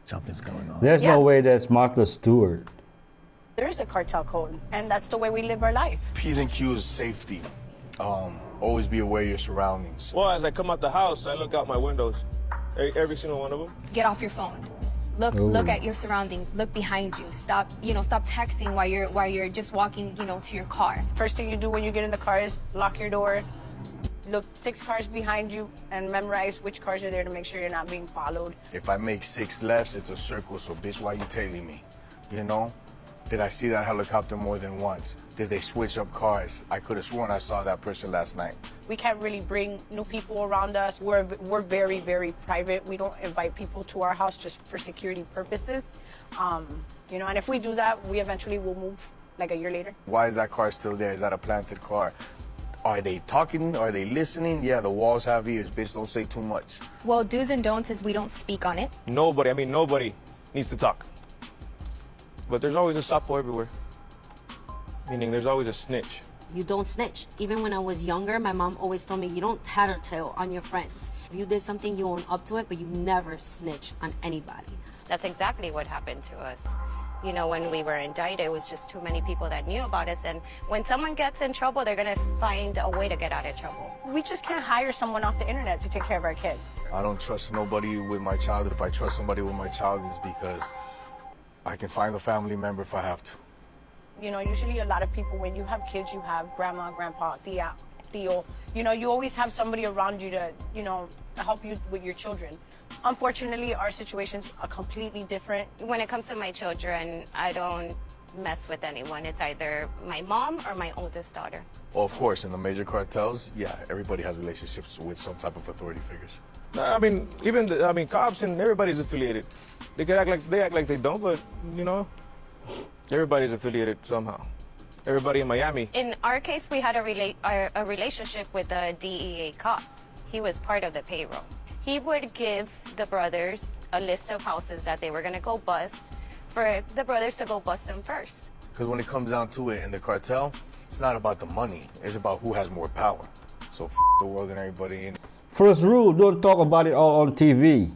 Something's going on. There's no way that's Martha Stewart. There is a cartel code, and that's the way we live our life. P's and Q's, safety. Always be aware of your surroundings. Well, as I come out the house, I look out my windows. Every single one of them. Get off your phone. Look at your surroundings. Look behind you. Stop texting while you're just walking, to your car. First thing you do when you get in the car is lock your door, look 6 cars behind you, and memorize which cars are there to make sure you're not being followed. If I make 6 lefts, it's a circle, so bitch, why you tailing me? You know? Did I see that helicopter more than once? Did they switch up cars? I could have sworn I saw that person last night. We can't really bring new people around us. We're very, very private. We don't invite people to our house just for security purposes. And if we do that, we eventually will move like a year later. Why is that car still there? Is that a planted car? Are they talking? Are they listening? Yeah, the walls have ears, bitch, don't say too much. Well, do's and don'ts is we don't speak on it. Nobody needs to talk. But there's always a sapo everywhere. Meaning there's always a snitch. You don't snitch. Even when I was younger, my mom always told me you don't tattletale on your friends. If you did something, you own up to it, but you never snitch on anybody. That's exactly what happened to us. When we were indicted, it was just too many people that knew about us. And when someone gets in trouble, they're going to find a way to get out of trouble. We just can't hire someone off the internet to take care of our kid. I don't trust nobody with my child. If I trust somebody with my child, it's because I can find a family member if I have to. Usually a lot of people, when you have kids, you have grandma, grandpa, tia, tío. You always have somebody around you to, help you with your children. Unfortunately, our situations are completely different. When it comes to my children, I don't mess with anyone. It's either my mom or my oldest daughter. Well, of course, in the major cartels, yeah, everybody has relationships with some type of authority figures. Cops and everybody's affiliated. They act like they don't, but everybody's affiliated somehow. Everybody in Miami. In our case, we had a relationship with a DEA cop. He was part of the payroll. He would give the brothers a list of houses that they were going to go bust for the brothers to go bust them first. Because when it comes down to it in the cartel, it's not about the money. It's about who has more power. So the world and everybody in it. First rule, don't talk about it all on TV.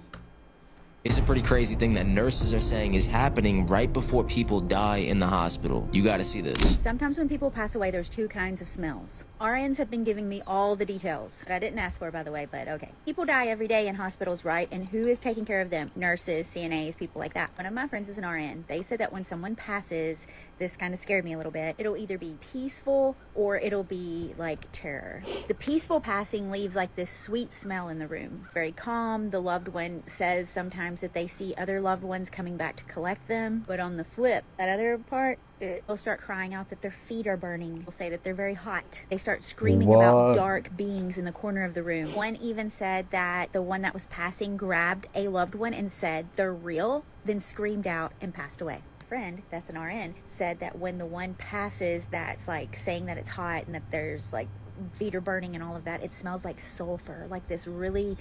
It's a pretty crazy thing that nurses are saying is happening right before people die in the hospital. You gotta see this. Sometimes when people pass away, there's two kinds of smells. RNs have been giving me all the details that I didn't ask for, by the way, but okay. People die every day in hospitals, right? And who is taking care of them? Nurses, CNAs, people like that. One of my friends is an RN. They said that when someone passes, this kind of scared me a little bit. It'll either be peaceful or it'll be like terror. The peaceful passing leaves like this sweet smell in the room. Very calm. The loved one says sometimes that they see other loved ones coming back to collect them. But on the flip, that other part, they'll start crying out that their feet are burning. They'll say that they're very hot. They start screaming about dark beings in the corner of the room. One even said that the one that was passing grabbed a loved one and said, "They're real," then screamed out and passed away. Friend that's an RN said that when the one passes that's like saying that it's hot and that there's like feet are burning and all of that, it smells like sulfur, like this really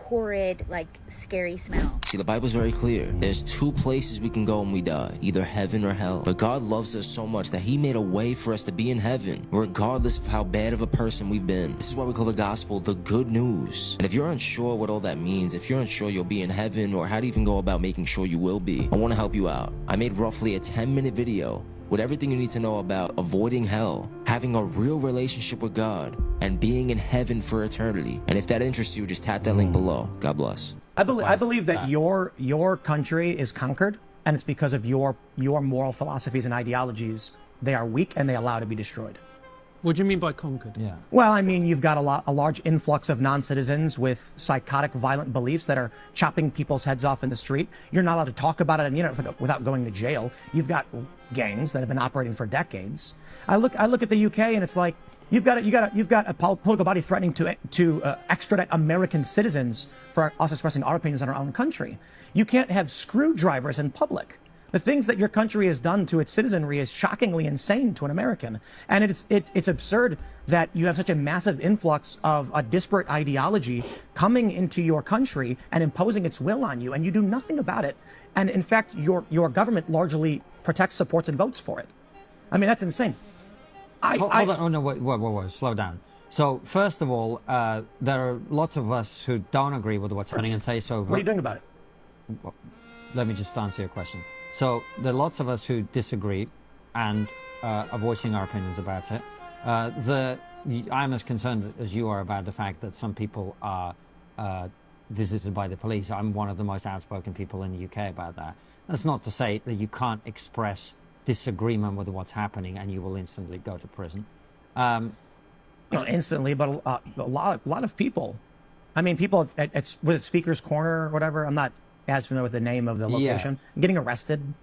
horrid, like scary smell. See, the Bible's very clear. There's two places we can go when we die, either heaven or hell. But God loves us so much that he made a way for us to be in heaven, regardless of how bad of a person we've been. This is why we call the gospel the good news. And if you're unsure what all that means, if you're unsure you'll be in heaven or how to even go about making sure you will be, I want to help you out. I made roughly a 10-minute video with everything you need to know about avoiding hell, having a real relationship with God, and being in heaven for eternity. And if that interests you, just tap that link below. God bless. I believe that your country is conquered, and it's because of your moral philosophies and ideologies. They are weak and they allow to be destroyed. What do you mean by conquered? Yeah. Well, I mean, you've got a large influx of non-citizens with psychotic, violent beliefs that are chopping people's heads off in the street. You're not allowed to talk about it, without going to jail. You've got gangs that have been operating for decades. I look at the UK, and it's like you've got a political body threatening to extradite American citizens for us expressing our opinions on our own country. You can't have screwdrivers in public. The things that your country has done to its citizenry is shockingly insane to an American. And it's absurd that you have such a massive influx of a disparate ideology coming into your country and imposing its will on you, and you do nothing about it. And in fact, your government largely protects, supports, and votes for it. I mean, that's insane. Hold on. Oh, no, wait, slow down. So, first of all, there are lots of us who don't agree with what's happening and say so. What are you doing about it? Well, let me just answer your question. So there are lots of us who disagree and are voicing our opinions about it. I'm as concerned as you are about the fact that some people are visited by the police. I'm one of the most outspoken people in the UK about that. That's not to say that you can't express disagreement with what's happening and you will instantly go to prison. Not instantly, but a lot of people. I mean, people with Speaker's Corner or whatever. I'm not as familiar with the name of the location. Yeah. Getting arrested.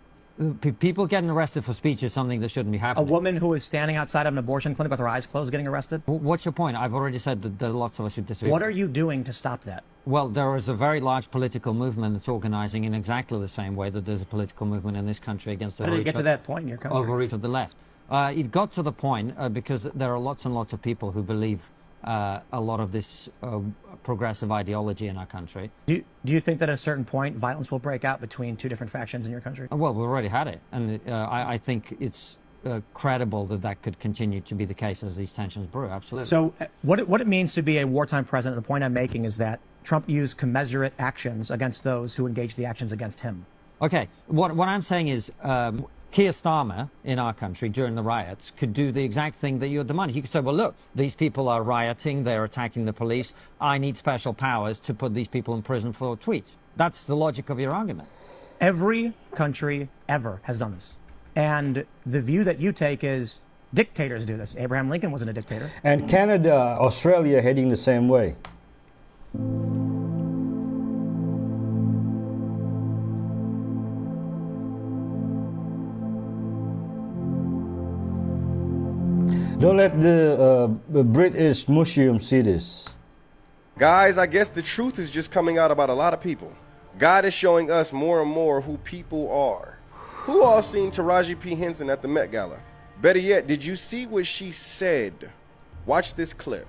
People getting arrested for speech is something that shouldn't be happening. A woman who is standing outside of an abortion clinic with her eyes closed getting arrested? What's your point? I've already said that there are lots of us who disagree. What are you doing to stop that? Well, there is a very large political movement that's organizing in exactly the same way that there's a political movement in this country against the How did it get to that point in your country? Overreach of the left. It got to the point because there are lots and lots of people who believe a lot of this progressive ideology in our country. Do you think that at a certain point violence will break out between two different factions in your country? Well, we've already had it, and I think it's credible that could continue to be the case as these tensions brew. Absolutely. So what it means to be a wartime president, the point I'm making is that Trump used commensurate actions against those who engaged the actions against him. Okay, what I'm saying is Keir Starmer in our country during the riots could do the exact thing that you're demanding. He could say, well, look, these people are rioting, they're attacking the police. I need special powers to put these people in prison for tweets. That's the logic of your argument. Every country ever has done this. And the view that you take is dictators do this. Abraham Lincoln wasn't a dictator. And Canada, Australia heading the same way. Don't let the British Museum see this. Guys, I guess the truth is just coming out about a lot of people. God is showing us more and more who people are. Who all seen Taraji P. Henson at the Met Gala? Better yet, did you see what she said? Watch this clip.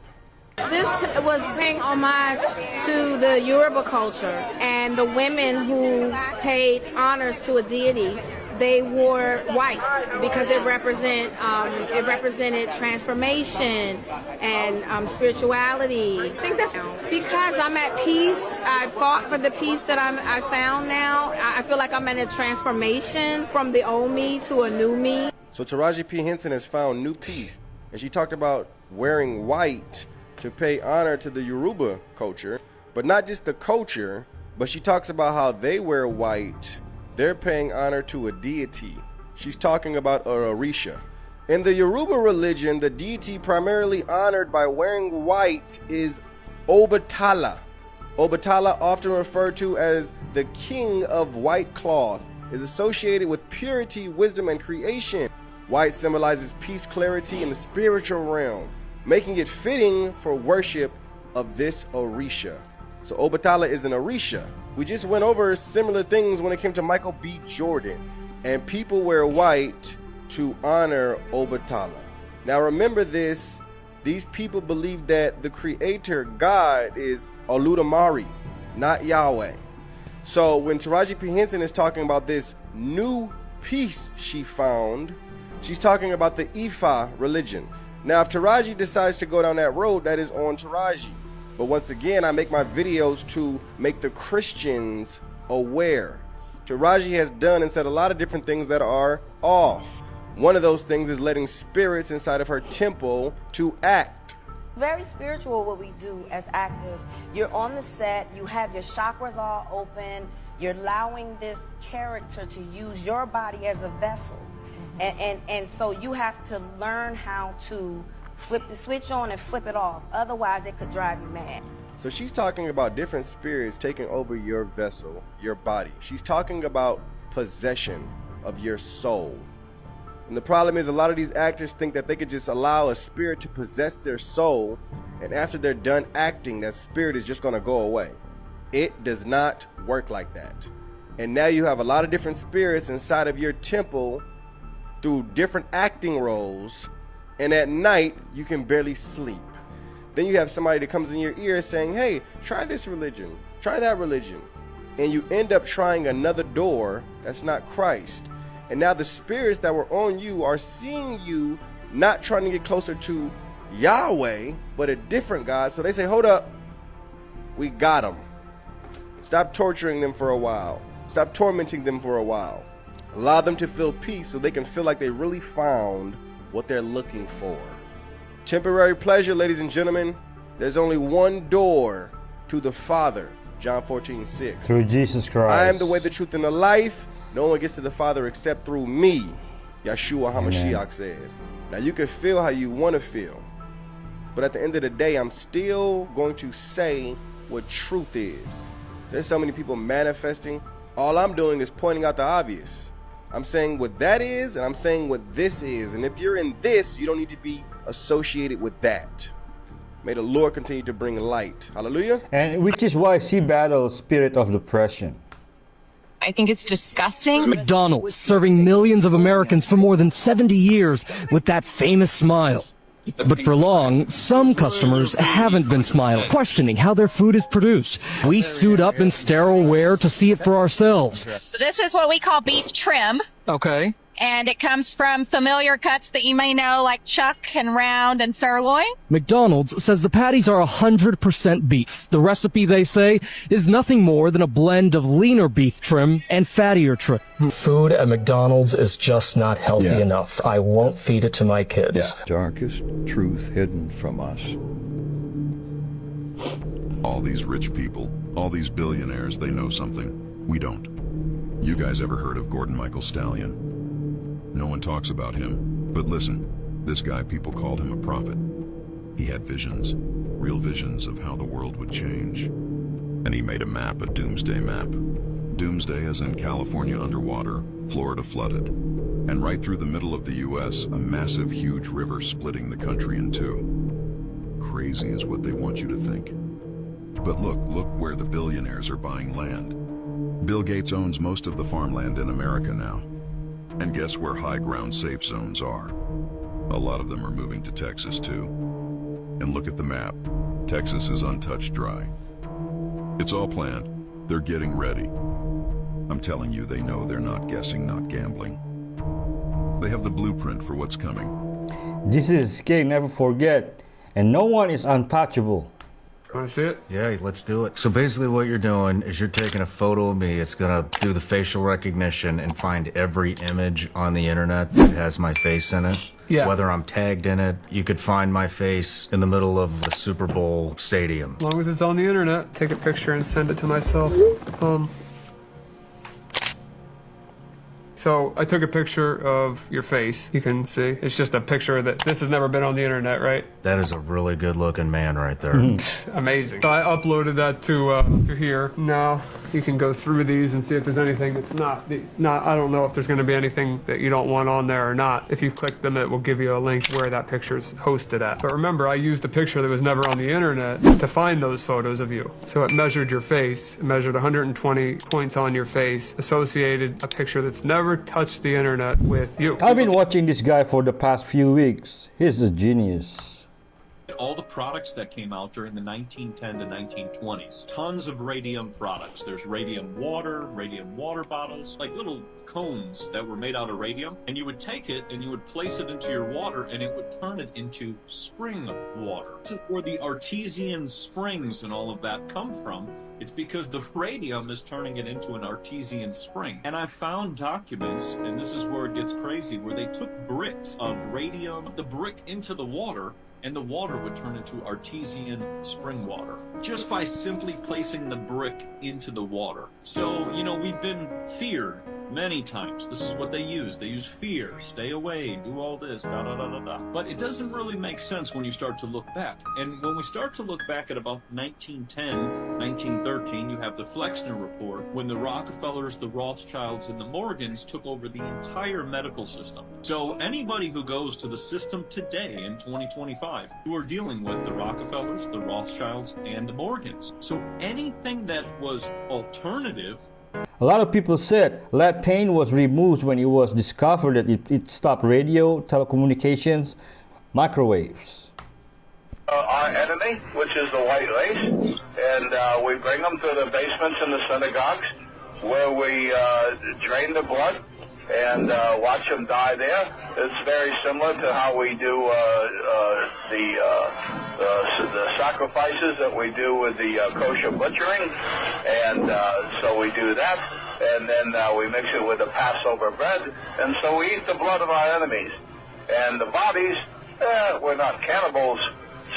This was paying homage to the Yoruba culture and the women who paid honors to a deity. They wore white because it represented transformation and spirituality. I think that's because I'm at peace I fought for the peace that I found now. I feel like I'm in a transformation from the old me to a new me. So Taraji P. Henson has found new peace, and she talked about wearing white to pay honor to the Yoruba culture, but not just the culture, but she talks about how they wear white. They're paying honor to a deity. She's talking about Orisha. In the Yoruba religion, the deity primarily honored by wearing white is Obatala. Obatala, often referred to as the king of white cloth, is associated with purity, wisdom, and creation. White symbolizes peace, clarity in the spiritual realm, making it fitting for worship of this Orisha. So Obatala is an Orisha. We just went over similar things when it came to Michael B. Jordan, and people wear white to honor Obatala. Now remember this, these people believe that the creator God is Oludamare, not Yahweh. So when Taraji P. Henson is talking about this new peace she found, she's talking about the Ifa religion. Now if Taraji decides to go down that road, that is on Taraji. But once again, I make my videos to make the Christians aware. Taraji has done and said a lot of different things that are off. One of those things is letting spirits inside of her temple to act. Very spiritual what we do as actors. You're on the set, you have your chakras all open, you're allowing this character to use your body as a vessel. And so you have to learn how to flip the switch on and flip it off. Otherwise, it could drive you mad. So she's talking about different spirits taking over your vessel, your body. She's talking about possession of your soul. And the problem is a lot of these actors think that they could just allow a spirit to possess their soul, and after they're done acting, that spirit is just going to go away. It does not work like that. And now you have a lot of different spirits inside of your temple through different acting roles, and at night you can barely sleep. Then you have somebody that comes in your ear saying, hey, try this religion, try that religion, and you end up trying another door that's not Christ. And now the spirits that were on you are seeing you not trying to get closer to Yahweh, but a different God. So they say, hold up, we got them. Stop torturing them for a while. Stop tormenting them for a while. Allow them to feel peace so they can feel like they really found what they're looking for. Temporary pleasure, ladies and gentlemen. There's only one door to the Father. John 14:6. Through Jesus Christ. I am the way, the truth, and the life. No one gets to the Father except through me. Yeshua HaMashiach said. Now you can feel how you want to feel, but at the end of the day, I'm still going to say what truth is. There's so many people manifesting. All I'm doing is pointing out the obvious. I'm saying what that is, and I'm saying what this is. And if you're in this, you don't need to be associated with that. May the Lord continue to bring light. Hallelujah. And which is why she battles spirit of depression. I think it's disgusting. McDonald's serving millions of Americans for more than 70 years with that famous smile. But for long, some customers haven't been smiling, questioning how their food is produced. We suit up in sterile wear to see it for ourselves. So this is what we call beef trim. Okay. And it comes from familiar cuts that you may know, like chuck and round and sirloin. McDonald's says the patties are 100% beef. The recipe, they say, is nothing more than a blend of leaner beef trim and fattier trim. Food at McDonald's is just not healthy enough. I won't feed it to my kids. Darkest truth hidden from us. All these rich people, all these billionaires, they know something. We don't. You guys ever heard of Gordon Michael Stallion? No one talks about him, but listen, this guy, people called him a prophet. He had visions, real visions of how the world would change. And he made a map, a doomsday map. Doomsday as in California underwater, Florida flooded, and right through the middle of the US, a massive, huge river splitting the country in two. Crazy is what they want you to think. But look where the billionaires are buying land. Bill Gates owns most of the farmland in America now. And guess where high ground safe zones are? A lot of them are moving to Texas too. And look at the map. Texas is untouched dry. It's all planned. They're getting ready. I'm telling you, they know they're not guessing, not gambling. They have the blueprint for what's coming. This is King, never forget. And no one is untouchable. Want to see it? Yeah, let's do it. So basically what you're doing is you're taking a photo of me. It's gonna do the facial recognition and find every image on the internet that has my face in it. Yeah. Whether I'm tagged in it, you could find my face in the middle of the Super Bowl stadium. As long as it's on the internet, take a picture and send it to myself. So I took a picture of your face. You can see it's just a picture that this has never been on the internet, right? That is a really good looking man right there. Amazing. So I uploaded that to here. Now you can go through these and see if there's anything that's not. I don't know if there's going to be anything that you don't want on there or not. If you click them, it will give you a link where that picture's hosted at. But remember, I used a picture that was never on the internet to find those photos of you. So it measured your face. It measured 120 points on your face, associated a picture that's never touched the internet with you. I've been watching this guy for the past few weeks. He's a genius. All the products that came out during the 1910 to 1920s. Tons of radium products. There's radium water bottles, like little cones that were made out of radium. And you would take it and you would place it into your water and it would turn it into spring water. This is where the artesian springs and all of that come from. It's because the radium is turning it into an artesian spring. And I found documents, and this is where it gets crazy, where they took bricks of radium, the brick into the water, and the water would turn into artesian spring water just by simply placing the brick into the water. So, you know, we've been feared many times. This is what they use. They use fear, stay away, do all this, da da da da da. But it doesn't really make sense when you start to look back. And when we start to look back at about 1910, 1913, you have the Flexner Report, when the Rockefellers, the Rothschilds, and the Morgans took over the entire medical system. So anybody who goes to the system today in 2025, who are dealing with the Rockefellers, the Rothschilds, and the Morgans. So anything that was alternative. A lot of people said lead paint was removed when it was discovered that it stopped radio, telecommunications, microwaves. Our enemy, which is the white race, and we bring them to the basements in the synagogues where we drain the blood and watch them die there. It's very similar to how we do the sacrifices that we do with the kosher butchering, and so we do that, and then we mix it with the Passover bread, and so we eat the blood of our enemies. And the bodies, we're not cannibals,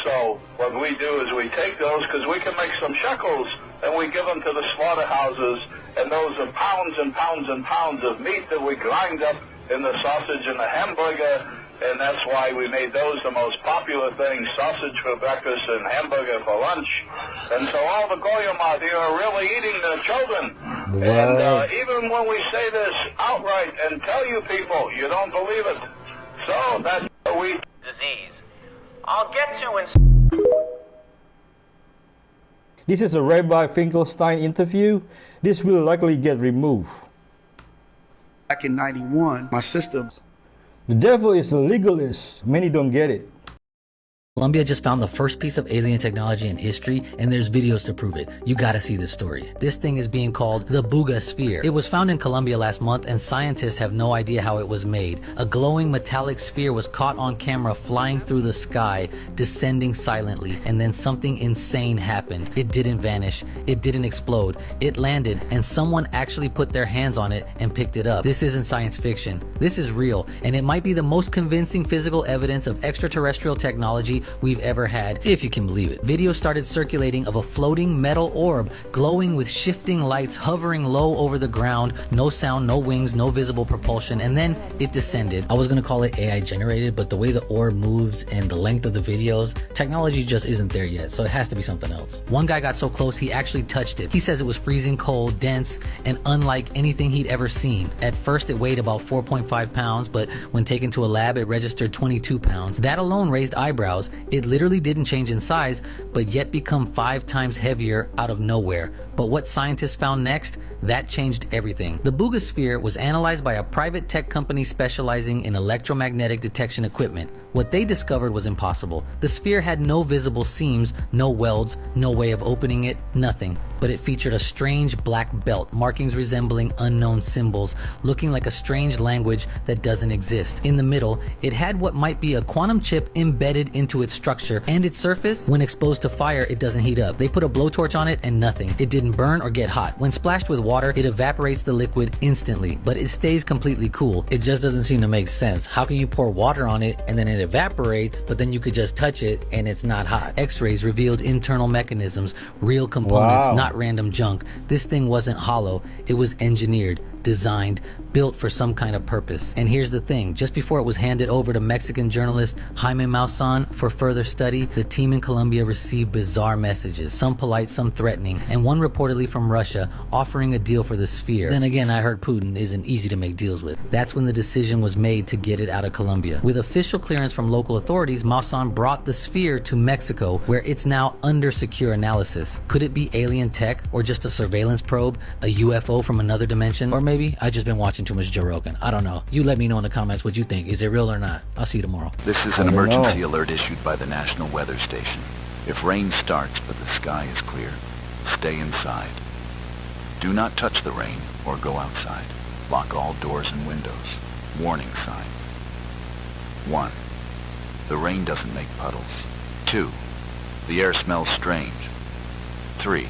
so what we do is we take those, because we can make some shekels, and we give them to the slaughterhouses, and those are pounds and pounds and pounds of meat that we grind up in the sausage and the hamburger, and that's why we made those the most popular things, sausage for breakfast and hamburger for lunch. And so all the goyim out here are really eating their children. Wow. And even when we say this outright and tell you people, you don't believe it. So that's what we... Disease. I'll get to in... This is a Rabbi Finkelstein interview. This will likely get removed. Back in 91, my sister... The devil is a legalist. Many don't get it. Colombia just found the first piece of alien technology in history, and there's videos to prove it. You gotta see this story. This thing is being called the Buga Sphere. It was found in Colombia last month, and scientists have no idea how it was made. A glowing metallic sphere was caught on camera flying through the sky, descending silently, and then something insane happened. It didn't vanish. It didn't explode. It landed, and someone actually put their hands on it and picked it up. This isn't science fiction. This is real, and it might be the most convincing physical evidence of extraterrestrial technology we've ever had, if you can believe it. Videos started circulating of a floating metal orb glowing with shifting lights hovering low over the ground, no sound, no wings, no visible propulsion, and then it descended. I was gonna call it AI generated, but the way the orb moves and the length of the videos, technology just isn't there yet, so it has to be something else. One guy got so close he actually touched it. He says it was freezing cold, dense, and unlike anything he'd ever seen. At first it weighed about 4.5 pounds, but when taken to a lab it registered 22 pounds. That alone raised eyebrows. It literally didn't change in size, but yet become 5 times heavier out of nowhere. But what scientists found next, that changed everything. The Buga Sphere was analyzed by a private tech company specializing in electromagnetic detection equipment. What they discovered was impossible. The sphere had no visible seams, no welds, no way of opening it, nothing. but it featured a strange black belt, markings resembling unknown symbols, looking like a strange language that doesn't exist. In the middle, it had what might be a quantum chip embedded into its structure, and its surface, when exposed to fire, it doesn't heat up. They put a blowtorch on it and nothing. It didn't burn or get hot. When splashed with water, it evaporates the liquid instantly, but it stays completely cool. It just doesn't seem to make sense. How can you pour water on it and then it evaporates, but then you could just touch it and it's not hot? X-rays revealed internal mechanisms, real components, not random junk. This thing wasn't hollow. It was engineered, designed, built for some kind of purpose. And here's the thing, just before it was handed over to Mexican journalist Jaime Maussan for further study, the team in Colombia received bizarre messages, some polite, some threatening, and one reportedly from Russia offering a deal for the sphere. Then again, I heard Putin isn't easy to make deals with. That's when the decision was made to get it out of Colombia. With official clearance from local authorities, Maussan brought the sphere to Mexico, where it's now under secure analysis. Could it be alien tech, or just a surveillance probe, a UFO from another dimension? Or maybe I just been watching too much Joe Rogan. I don't know. You let me know in the comments what you think. Is it real or not? I'll see you tomorrow. This is an emergency alert issued by the National Weather Station. If rain starts but the sky is clear, stay inside. Do not touch the rain or go outside. Lock all doors and windows. Warning signs. 1. The rain doesn't make puddles. 2. The air smells strange. 3.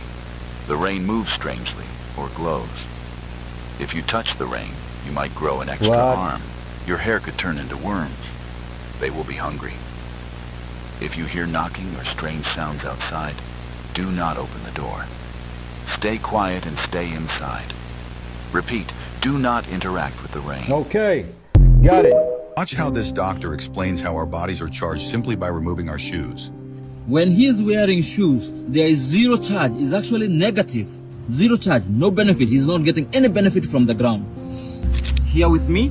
The rain moves strangely or glows. If you touch the rain, you might grow an extra arm. Your hair could turn into worms. They will be hungry. If you hear knocking or strange sounds outside, do not open the door. Stay quiet and stay inside. Repeat, do not interact with the rain. Okay, got it. Watch how this doctor explains how our bodies are charged simply by removing our shoes. When he's wearing shoes, there is zero charge. It's actually negative. Zero charge, no benefit. He's not getting any benefit from the ground. Here with me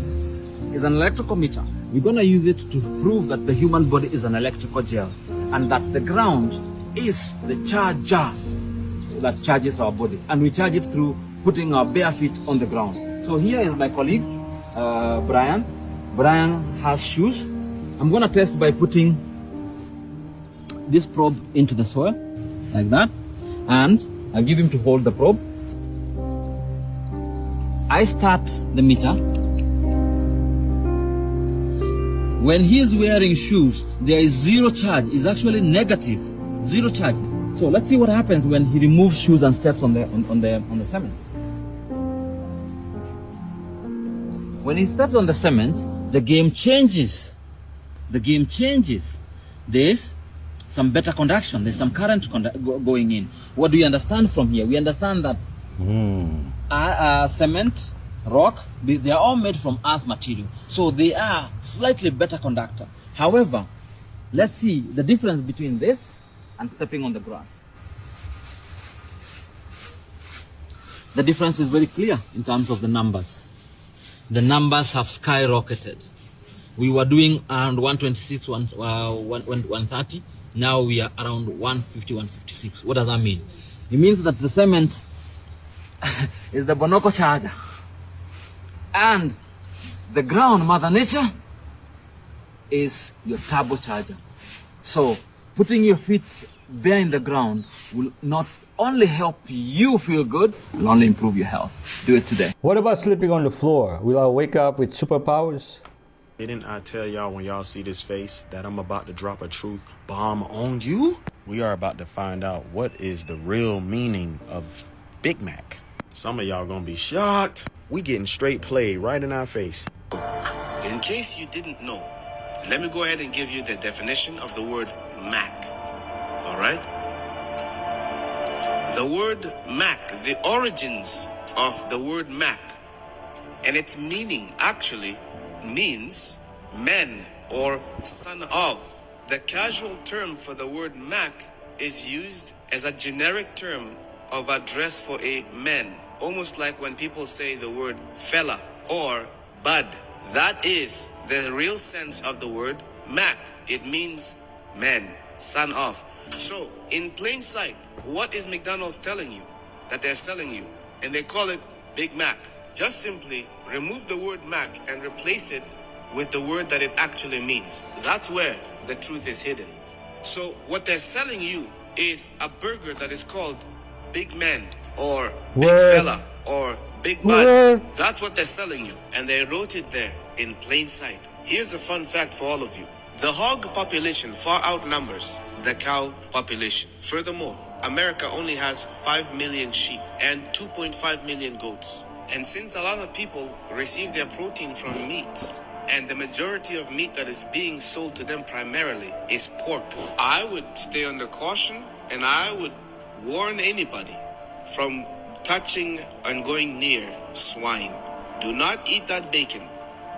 is an electrical meter. We're going to use it to prove that the human body is an electrical gel and that the ground is the charger that charges our body. And we charge it through putting our bare feet on the ground. So here is my colleague, Brian. Brian has shoes. I'm going to test by putting this probe into the soil, like that. And I give him to hold the probe. I start the meter. When he's wearing shoes, there is zero charge. It's actually negative, zero charge. So let's see what happens when he removes shoes and steps on the cement. When he steps on the cement, the game changes. The game changes. There's some better conduction. There's some current going in. What do we understand from here? We understand that cement, rock, they are all made from earth material. So they are slightly better conductor. However, let's see the difference between this and stepping on the grass. The difference is very clear in terms of the numbers. The numbers have skyrocketed. We were doing around 126, 130. Now we are around 150, 156. What does that mean? It means that the cement is the Bonoko charger. And the ground, Mother Nature, is your turbo charger. So putting your feet bare in the ground will not only help you feel good, will only improve your health. Do it today. What about sleeping on the floor? Will I wake up with superpowers? Didn't I tell y'all when y'all see this face that I'm about to drop a truth bomb on you? We are about to find out what is the real meaning of Big Mac. Some of y'all gonna be shocked. We getting straight played right in our face. In case you didn't know, let me go ahead and give you the definition of the word Mac. All right? The word Mac, the origins of the word Mac, and its meaning actually means men or son of. The casual term for the word Mac is used as a generic term of address for a man, almost like when people say the word fella or bud. That is the real sense of the word Mac. It means men, son of. So, in plain sight, what is McDonald's telling you that they're selling you? And they call it Big Mac. Just simply remove the word Mac and replace it with the word that it actually means. That's where the truth is hidden. So what they're selling you is a burger that is called big man or big What? fella or big bud. That's what they're selling you. And they wrote it there in plain sight. Here's a fun fact for all of you. The hog population far outnumbers the cow population. Furthermore, America only has 5 million sheep and 2.5 million goats. And since a lot of people receive their protein from meats, and the majority of meat that is being sold to them primarily is pork, I would stay under caution, and I would warn anybody from touching and going near swine. Do not eat that bacon.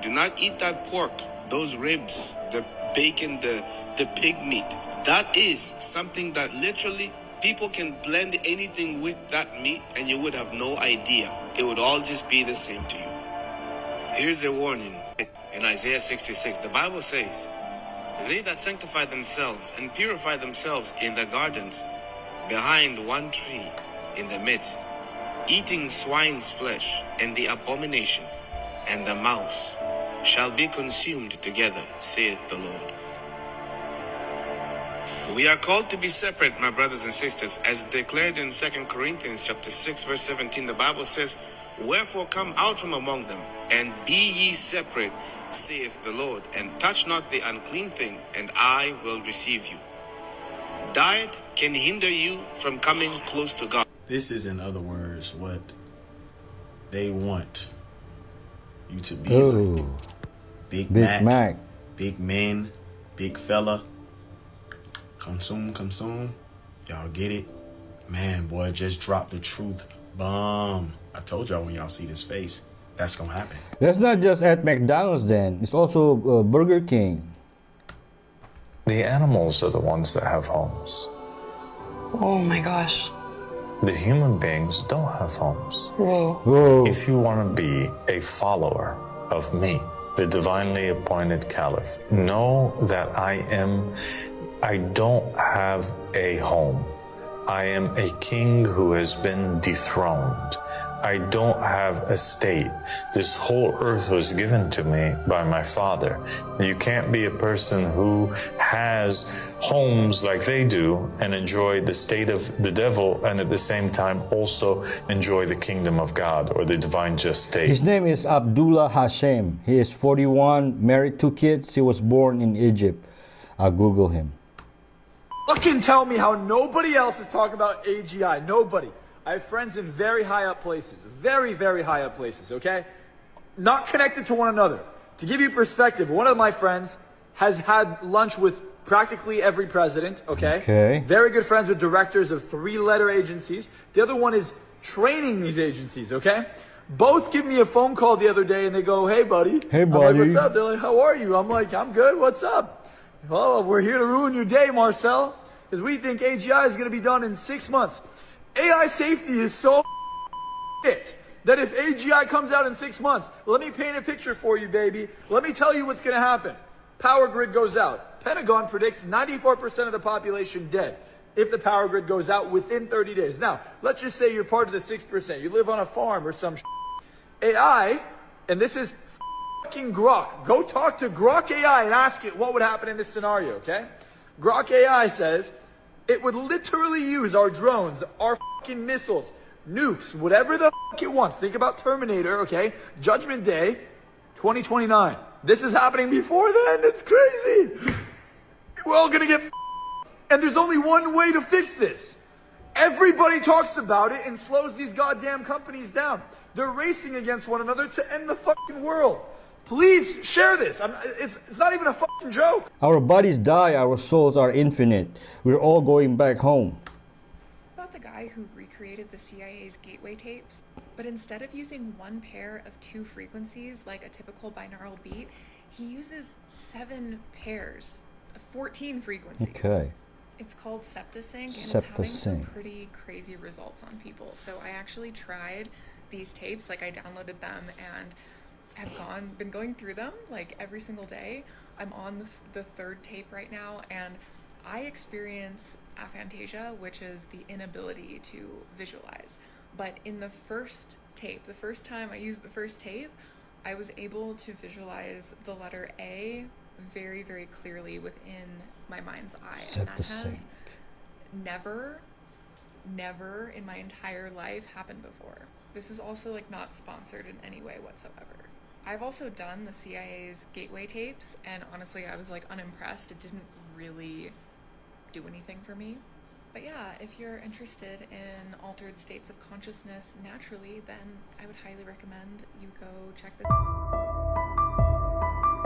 Do not eat that pork, those ribs, the bacon, the pig meat. That is something that literally people can blend anything with that meat and you would have no idea. It would all just be the same to you. Here's a warning. In Isaiah 66, the Bible says, they that sanctify themselves and purify themselves in the gardens behind one tree in the midst, eating swine's flesh and the abomination and the mouse shall be consumed together, saith the Lord. We are called to be separate, my brothers and sisters, as declared in 2 Corinthians chapter 6, verse 17. The Bible says, wherefore come out from among them, and be ye separate, saith the Lord, and touch not the unclean thing, and I will receive you. Diet can hinder you from coming close to God. This is, in other words, what they want you to be like. Big Mac, big men, big fella. Consume. Y'all get it? Man, boy, just drop the truth bomb. I told y'all when y'all see this face, that's gonna happen. That's not just at McDonald's then. It's also Burger King. The animals are the ones that have homes. Oh my gosh. The human beings don't have homes. Whoa. If you want to be a follower of me, the divinely appointed caliph, know that I don't have a home. I am a king who has been dethroned. I don't have a state. This whole earth was given to me by my father. You can't be a person who has homes like they do and enjoy the state of the devil and at the same time also enjoy the kingdom of God or the divine just state. His name is Abdullah Hashem. He is 41, married 2 kids. He was born in Egypt. I'll Google him. Fucking tell me how nobody else is talking about AGI. Nobody. I have friends in very high up places. Very, very high up places, okay? Not connected to one another. To give you perspective, one of my friends has had lunch with practically every president, okay? Very good friends with directors of 3-letter agencies. The other one is training these agencies, okay? Both give me a phone call the other day and they go, hey buddy. Hey buddy. I'm like, what's up? They're like, how are you? I'm like, I'm good, what's up? Well, we're here to ruin your day, Marcel, because we think AGI is going to be done in 6 months. AI safety is so shit that if AGI comes out in 6 months, let me paint a picture for you, baby. Let me tell you what's going to happen. Power grid goes out. Pentagon predicts 94% of the population dead if the power grid goes out within 30 days. Now, let's just say you're part of the 6%. You live on a farm or some shit. AI, and this is fucking Grok. Go talk to Grok AI and ask it what would happen in this scenario, okay? Grok AI says it would literally use our drones, our fucking missiles, nukes, whatever the fuck it wants. Think about Terminator, okay? Judgment Day, 2029. This is happening before then. It's crazy. We're all gonna get and there's only one way to fix this. Everybody talks about it and slows these goddamn companies down. They're racing against one another to end the fucking world. Please share this. It's not even a fucking joke. Our bodies die, our souls are infinite. We're all going back home. About the guy who recreated the CIA's gateway tapes, but instead of using one pair of 2 frequencies like a typical binaural beat, he uses 7 pairs of 14 frequencies. Okay. It's called Septasync, and it's having some pretty crazy results on people. So I actually tried these tapes, like I downloaded them and have been going through them like every single day. I'm on the 3rd tape right now, and I experience aphantasia, which is the inability to visualize. But in the first tape, the first time I used the first tape, I was able to visualize the letter A very, very clearly within my mind's eye. And that has never never in my entire life happened before. This is also like not sponsored in any way whatsoever. I've also done the CIA's gateway tapes, and honestly I was like unimpressed. It didn't really do anything for me. But yeah, if you're interested in altered states of consciousness naturally, then I would highly recommend you go check this out.